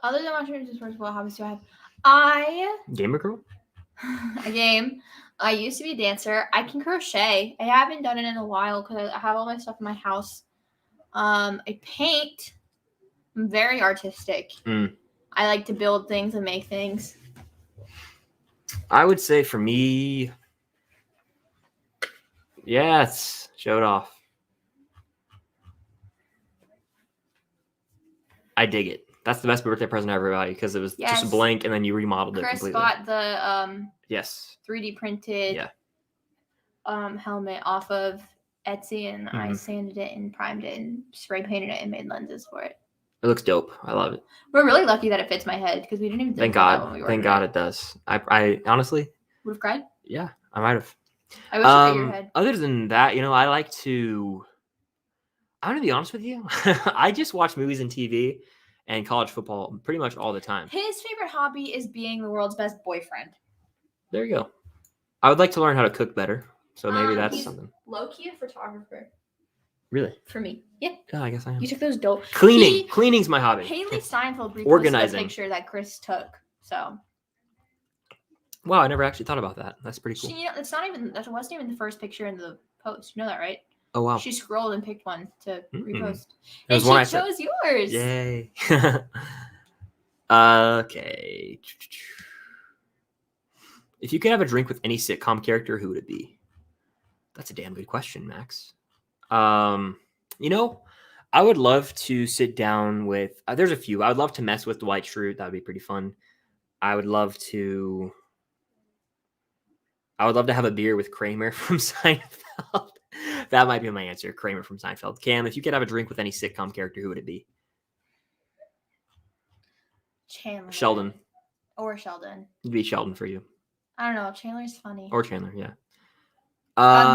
Other than watching movies and sports, what hobbies do I have? Gamer girl? A game. I used to be a dancer. I can crochet. I haven't done it in a while because I have all my stuff in my house. I paint. I'm very artistic. I like to build things and make things. I would say for me, yes, show it off. I dig it. That's the best birthday present I ever got you because it was just a blank and then you remodeled it Chris completely. got the yes 3D printed helmet off of Etsy, and I sanded it and primed it and spray painted it and made lenses for it. It looks dope. I love it. We're really lucky that it fits my head because we didn't even think about that when we ordered Thank God it does. I honestly would have cried. Yeah, I might have. I wish it fit your head. Other than that, I like to. I'm gonna be honest with you. I just watch movies and TV and college football pretty much all the time. His favorite hobby is being the world's best boyfriend. There you go. I would like to learn how to cook better, so maybe that's he's something. Low-key a photographer. Really? For me, yeah. Yeah, I guess I am. You took those dope. Cleaning's my hobby. Haley Steinfeld reposted Organizing. the picture that Chris took. So. Wow, I never actually thought about that. That's pretty cool. That wasn't even the first picture in the post. You know that, right? Oh wow. She scrolled and picked one to repost. It was and one she chose yours. Yay. Okay. If you could have a drink with any sitcom character, who would it be? That's a damn good question, Max. I would love to sit down with. There's a few. I would love to mess with Dwight Schrute. That would be pretty fun. I would love to have a beer with Kramer from Seinfeld. That might be my answer. Kramer from Seinfeld. Cam, if you could have a drink with any sitcom character, who would it be? Chandler. Sheldon. Or Sheldon. It'd be Sheldon for you. I don't know. Chandler's funny. Or Chandler, yeah.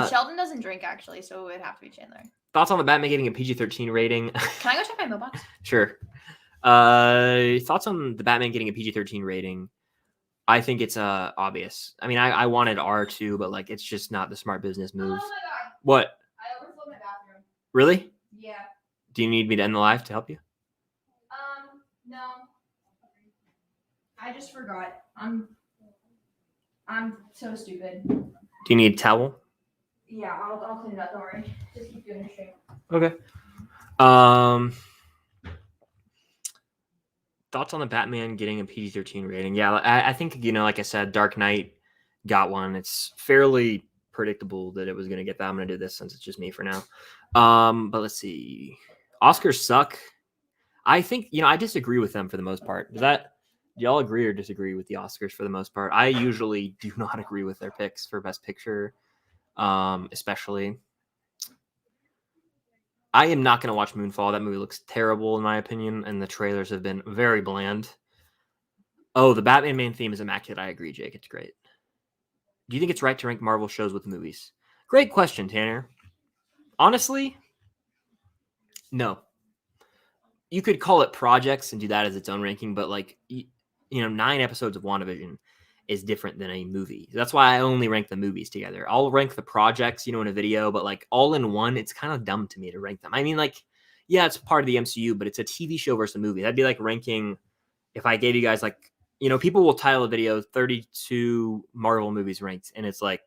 Sheldon doesn't drink, actually, so it would have to be Chandler. Thoughts on the Batman getting a PG-13 rating? Can I go check my mailbox? Sure. Thoughts on the Batman getting a PG-13 rating? I think it's obvious. I mean, I wanted R2, but like it's just not the smart business move. Oh my god. What? I overflowed my bathroom. Really? Yeah. Do you need me to end the live to help you? No. I just forgot. I'm so stupid. Do you need a towel? Yeah, I'll clean it up. Don't worry. Just keep doing your stream. Okay. Thoughts on the Batman getting a PG-13 rating? Yeah, I think, like I said, Dark Knight got one. It's fairly predictable that it was going to get that. I'm going to do this since it's just me for now. But let's see. Oscars suck. I think, I disagree with them for the most part. Do y'all agree or disagree with the Oscars for the most part? I usually do not agree with their picks for Best Picture, especially. I am not going to watch Moonfall. That movie looks terrible in my opinion, and the trailers have been very bland. Oh, the Batman main theme is immaculate. I agree, Jake. It's great. Do you think it's right to rank Marvel shows with movies? Great question, Tanner. Honestly, No. You could call it projects and do that as its own ranking, but like 9 episodes of WandaVision is different than a movie. That's why I only rank the movies together. I'll rank the projects, in a video, but like all in one, it's kind of dumb to me to rank them. I mean, like, yeah, it's part of the MCU, but it's a TV show versus a movie. That'd be like ranking if I gave you guys like, people will title a video 32 Marvel movies ranked, and it's like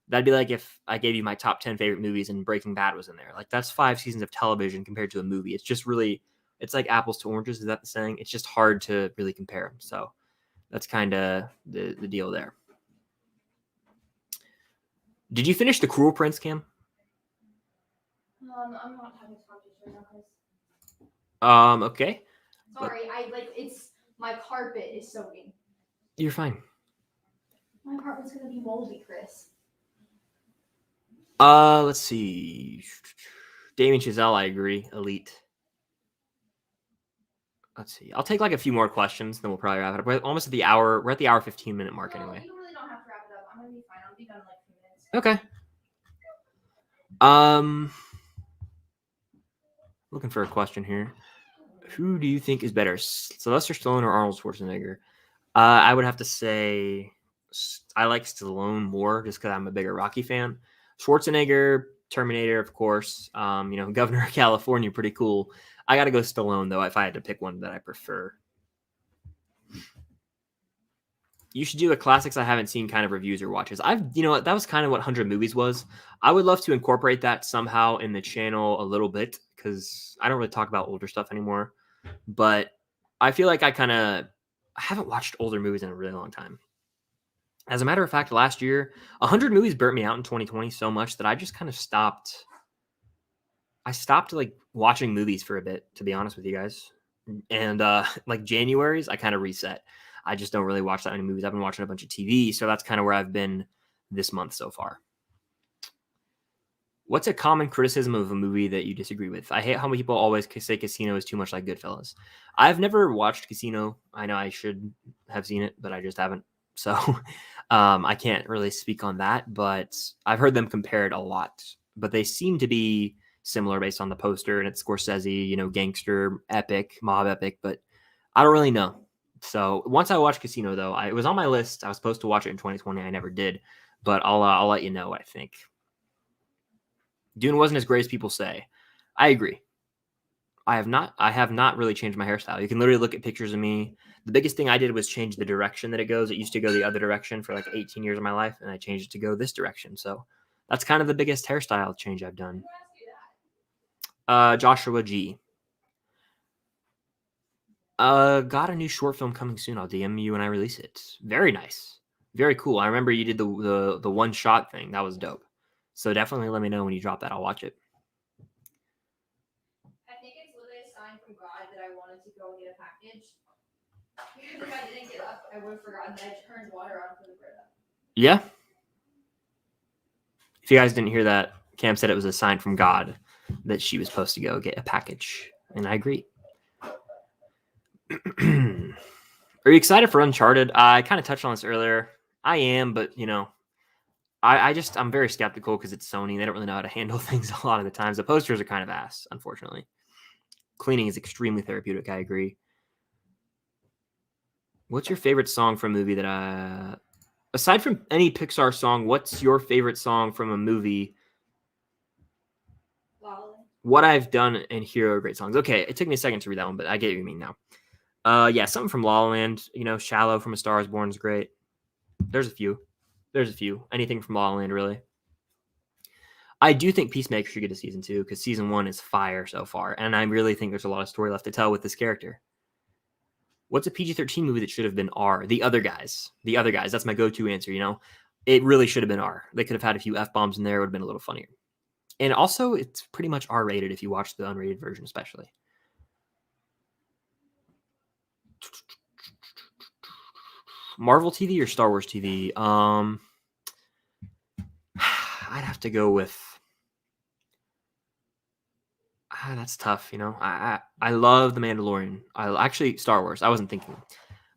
that'd be like if I gave you my top 10 favorite movies and Breaking Bad was in there. Like that's 5 seasons of television compared to a movie. It's just really, it's like apples to oranges. Is that the saying? It's just hard to really compare them. So that's kind of the deal there. Did you finish The Cruel Prince, Cam? I'm not having a conversation right now, Okay. Sorry, it's my carpet is soaking. You're fine. My apartment's gonna be moldy, Chris. Let's see. Damien Chazelle, I agree. Elite. Let's see. I'll take like a few more questions, then we'll probably wrap it up. We're almost at the hour. We're at the hour 15-minute mark anyway. You really don't have to wrap it up. I'm gonna be fine. I'll be done in like 2 minutes. Okay. Looking for a question here. Who do you think is better, Sylvester Stallone or Arnold Schwarzenegger? I would have to say I like Stallone more just because I'm a bigger Rocky fan. Schwarzenegger, Terminator, of course. Governor of California, pretty cool. I got to go Stallone, though, if I had to pick one that I prefer. You should do a classics I haven't seen kind of reviews or watches. That was kind of what 100 Movies was. I would love to incorporate that somehow in the channel a little bit because I don't really talk about older stuff anymore. But I feel like I haven't watched older movies in a really long time. As a matter of fact, last year, 100 Movies burnt me out in 2020 so much that I just kind of stopped. I stopped like watching movies for a bit, to be honest with you guys. And like January's, I kind of reset. I just don't really watch that many movies. I've been watching a bunch of TV, so that's kind of where I've been this month so far. What's a common criticism of a movie that you disagree with? I hate how many people always say Casino is too much like Goodfellas. I've never watched Casino. I know I should have seen it, but I just haven't. So I can't really speak on that, but I've heard them compared a lot. But they seem to be similar based on the poster, and it's Scorsese, gangster epic, mob epic, but I don't really know. So once I watched Casino, though, it was on my list. I was supposed to watch it in 2020. I never did, but I'll let you know what I think. Dune wasn't as great as people say. I agree. I have not really changed my hairstyle. You can literally look at pictures of me. The biggest thing I did was change the direction that it goes. It used to go the other direction for like 18 years of my life, and I changed it to go this direction. So that's kind of the biggest hairstyle change I've done. Joshua G. Got a new short film coming soon. I'll DM you when I release it. Very nice. Very cool. I remember you did the one shot thing. That was dope. So definitely let me know when you drop that. I'll watch it. I think it's literally a sign from God that I wanted to go and get a package. Because if I didn't get up, I would have forgotten that I turned water on for the Brita. Yeah. If you guys didn't hear that, Cam said it was a sign from God that she was supposed to go get a package. And I agree. Are you excited for Uncharted? I kind of touched on this earlier. I am, but I'm very skeptical because it's Sony. They don't really know how to handle things a lot of the times. The posters are kind of ass, unfortunately. Cleaning is extremely therapeutic. I agree. What's your favorite song from a movie that aside from any Pixar song, what's your favorite song from a movie? What I've Done and Hero are great songs. Okay, it took me a second to read that one, but I get what you mean now. Yeah, something from La La Land. Shallow from A Star Is Born is great. There's a few. Anything from La La Land, really. I do think Peacemaker should get a season 2 because season 1 is fire so far, and I really think there's a lot of story left to tell with this character. What's a PG-13 movie that should have been R? The Other Guys. That's my go-to answer. It really should have been R. They could have had a few F-bombs in there. It would have been a little funnier. And also, it's pretty much R-rated if you watch the unrated version, especially. Marvel TV or Star Wars TV? I'd have to go with. That's tough. I love The Mandalorian. Star Wars. I was thinking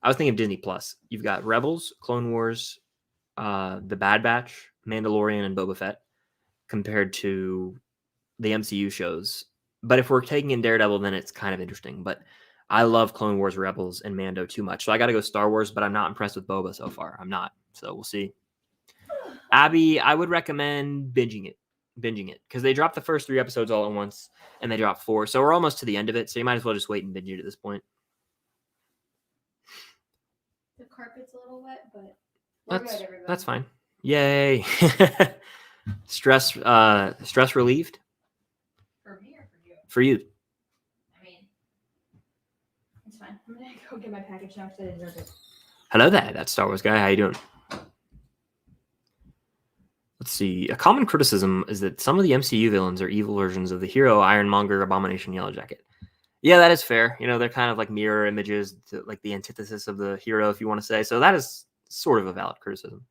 of Disney Plus. You've got Rebels, Clone Wars, The Bad Batch, Mandalorian, and Boba Fett, compared to the MCU shows. But if we're taking in Daredevil, then it's kind of interesting. But I love Clone Wars, Rebels, and Mando too much. So I got to go Star Wars, but I'm not impressed with Boba so far. I'm not. So we'll see. Abby, I would recommend binging it because they dropped the first 3 episodes all at once and they dropped 4. So we're almost to the end of it. So you might as well just wait and binge it at this point. The carpet's a little wet, but we're good, everybody. That's fine. Yay. Stress relieved? For me or for you? For you. I mean, it's fine. I'm going to go get my package now because I didn't it. Hello there, that's Star Wars guy. How you doing? Let's see. A common criticism is that some of the MCU villains are evil versions of the hero, Ironmonger, Abomination, Yellowjacket. Yeah, that is fair. You know, they're kind of like mirror images, like the antithesis of the hero, if you want to say. So that is sort of a valid criticism.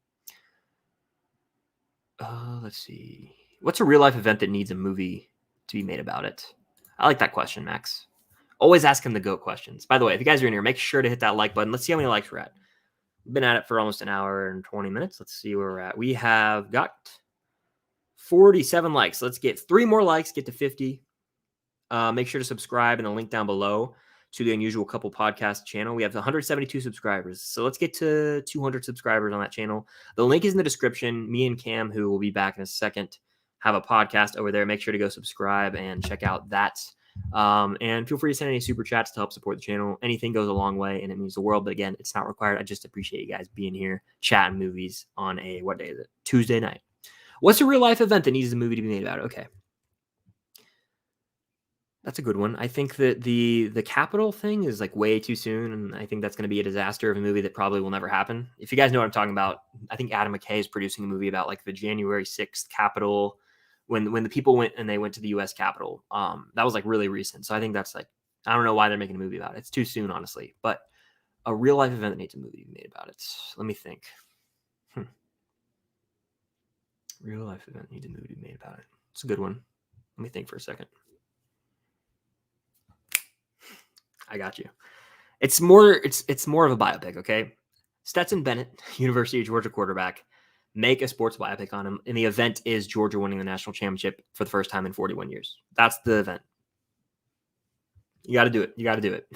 Let's see. What's a real-life event that needs a movie to be made about it? I like that question, Max. Always ask him the GOAT questions. By the way, if you guys are in here, make sure to hit that like button. Let's see how many likes we're at. We've been at it for almost an hour and 20 minutes. Let's see where we're at. We have got 47 likes. Let's get 3 more likes, get to 50. Make sure to subscribe in the link down below to the Unusual Couple podcast channel. We have 172 subscribers. So let's get to 200 subscribers on that channel. The link is in the description. Me and Cam, who will be back in a second, have a podcast over there. Make sure to go subscribe and check out that. And feel free to send any super chats to help support the channel. Anything goes a long way and it means the world. But again, it's not required. I just appreciate you guys being here, chatting movies on what day is it? Tuesday night. What's a real life event that needs a movie to be made about? Okay. That's a good one. I think that the Capitol thing is like way too soon, and I think that's going to be a disaster of a movie that probably will never happen. If you guys know what I'm talking about, I think Adam McKay is producing a movie about like the January 6th Capitol, when the people went to the U.S. Capitol. That was like really recent, so I think that's like, I don't know why they're making a movie about it. It's too soon, honestly. But a real life event that needs a movie made about it. Let me think. Real life event needs a movie made about it. It's a good one. Let me think for a second. I got you. It's more of a biopic, okay? Stetson Bennett, University of Georgia quarterback, make a sports biopic on him, and the event is Georgia winning the national championship for the first time in 41 years. That's the event. You got to do it. You got to do it.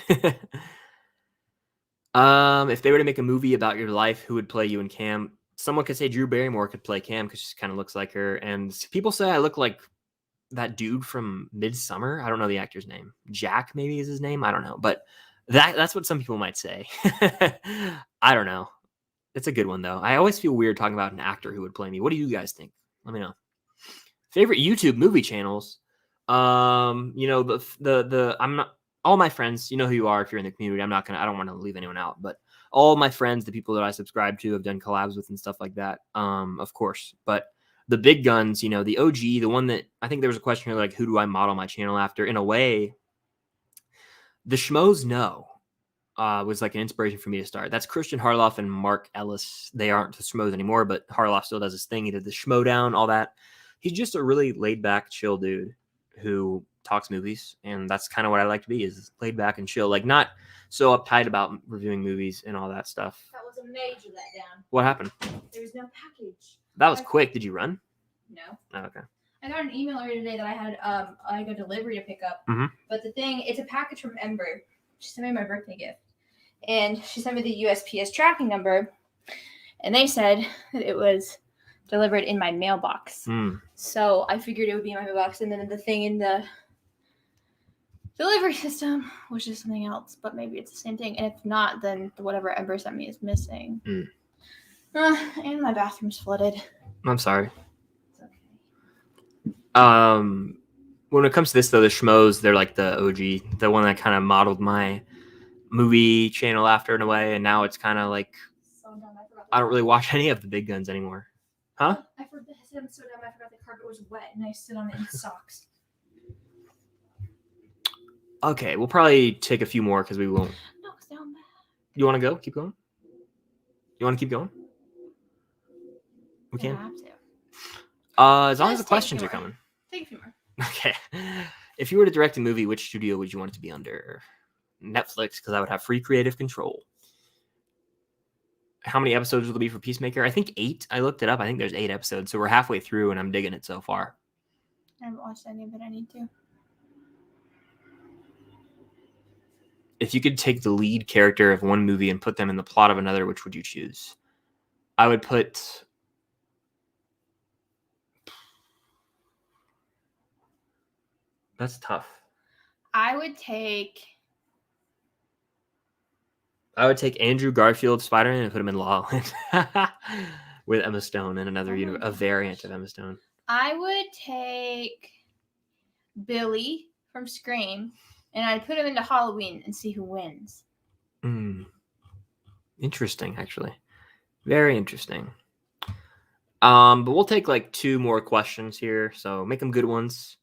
If they were to make a movie about your life, who would play you and Cam? Someone could say Drew Barrymore could play Cam because she kind of looks like her, and people say I look like that dude from Midsummer. I don't know the actor's name. Jack maybe is his name. I don't know. But that's what some people might say. I don't know. It's a good one though. I always feel weird talking about an actor who would play me. What do you guys think? Let me know. Favorite YouTube movie channels. You know, I'm not, all my friends, you know who you are if you're in the community. I don't want to leave anyone out, but all my friends, the people that I subscribe to, have done collabs with and stuff like that. Of course. But the big guns, you know, the OG, the one that I think there was a question here, like, who do I model my channel after? In a way, the Schmoes was like an inspiration for me to start. That's Christian Harloff and Mark Ellis. They aren't the Schmoes anymore, but Harloff still does his thing. He did the Schmo Down, all that. He's just a really laid back, chill dude who talks movies. And that's kind of what I like to be, is laid back and chill. Like, not so uptight about reviewing movies and all that stuff. That was a major letdown. What happened? There was no package. That was quick. Did you run? No. Oh, okay. I got an email earlier today that I had like a delivery to pick up. Mm-hmm. But the thing, it's a package from Ember. She sent me my birthday gift. And she sent me the USPS tracking number. And they said that it was delivered in my mailbox. So I figured it would be in my mailbox. And then the thing in the delivery system was just something else. But maybe it's the same thing. And if not, then whatever Ember sent me is missing. And my bathroom's flooded. I'm sorry. It's okay. When it comes to this, though, the Schmoes, they're like the OG, the one that kind of modeled my movie channel after in a way. And now it's kind of like, I don't really watch any of the big guns anymore. Huh? I said I'm so dumb. I forgot the carpet was wet and I sit on it in socks. Okay, we'll probably take a few more because we won't. No, it's down bad. You want to go? Keep going? You want to keep going? We can. I have to. As long as the questions are coming. Take a few more. Okay. If you were to direct a movie, which studio would you want it to be under? Netflix, because I would have free creative control. How many episodes will there be for Peacemaker? I think 8. I looked it up. I think there's 8 episodes. So we're halfway through and I'm digging it so far. I haven't watched any of it. I need to. if you could take the lead character of one movie and put them in the plot of another, which would you choose? I would put... That's tough. I would take Andrew Garfield Spider-Man and put him in La La Land with Emma Stone and another Oh my a variant of Emma Stone. I would take Billy from Scream, and I'd put him into Halloween and see who wins. Interesting, actually. Very interesting. But we'll take like 2 more questions here, so make them good ones.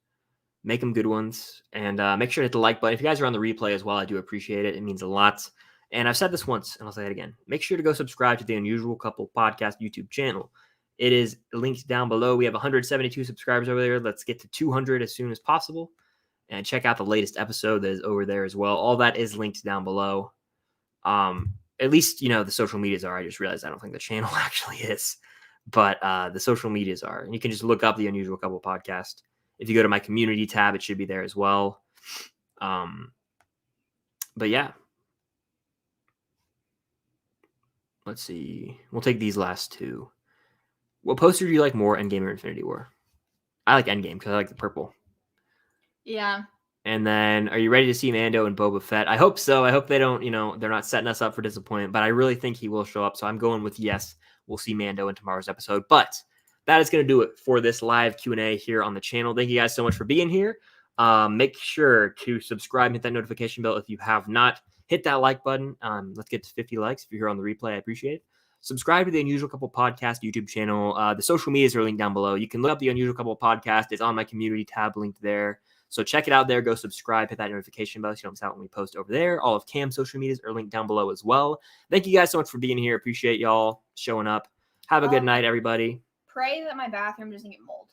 And make sure to hit the like button. If you guys are on the replay as well, I do appreciate it. It means a lot. And I've said this once, and I'll say it again. Make sure to go subscribe to the Unusual Couple Podcast YouTube channel. It is linked down below. We have 172 subscribers over there. Let's get to 200 as soon as possible. And check out the latest episode that is over there as well. All that is linked down below. At least, the social medias are. I just realized I don't think the channel actually is. But the social medias are. And you can just look up the Unusual Couple Podcast. If you go to my community tab, it should be there as well. But yeah. Let's see. We'll take these last 2. What poster do you like more, Endgame or Infinity War? I like Endgame because I like the purple. Yeah. And then, are you ready to see Mando and Boba Fett? I hope so. I hope they don't, they're not setting us up for disappointment. But I really think he will show up. So I'm going with yes. We'll see Mando in tomorrow's episode. But that is going to do it for this live Q&A here on the channel. Thank you guys so much for being here. Make sure to subscribe and hit that notification bell if you have not. Hit that like button. Let's get to 50 likes. If you're here on the replay, I appreciate it. Subscribe to the Unusual Couple Podcast YouTube channel. The social medias are linked down below. You can look up the Unusual Couple Podcast. It's on my community tab linked there. So check it out there. Go subscribe. Hit that notification bell so you don't miss out when we post over there. All of Cam's social medias are linked down below as well. Thank you guys so much for being here. Appreciate y'all showing up. Have a good night, everybody. Pray that my bathroom doesn't get mold.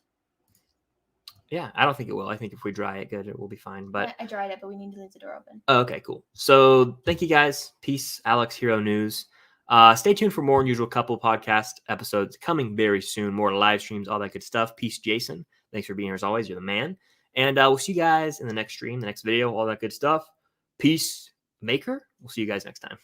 Yeah, I don't think it will. I think if we dry it good, it will be fine. But I dried it, but we need to leave the door open. Oh, okay, cool. So thank you guys. Peace, Alex Hero News. Stay tuned for more Unusual Couple podcast episodes coming very soon. More live streams, all that good stuff. Peace, Jason. Thanks for being here as always. You're the man. And we'll see you guys in the next stream, the next video, all that good stuff. Peace, Maker. We'll see you guys next time.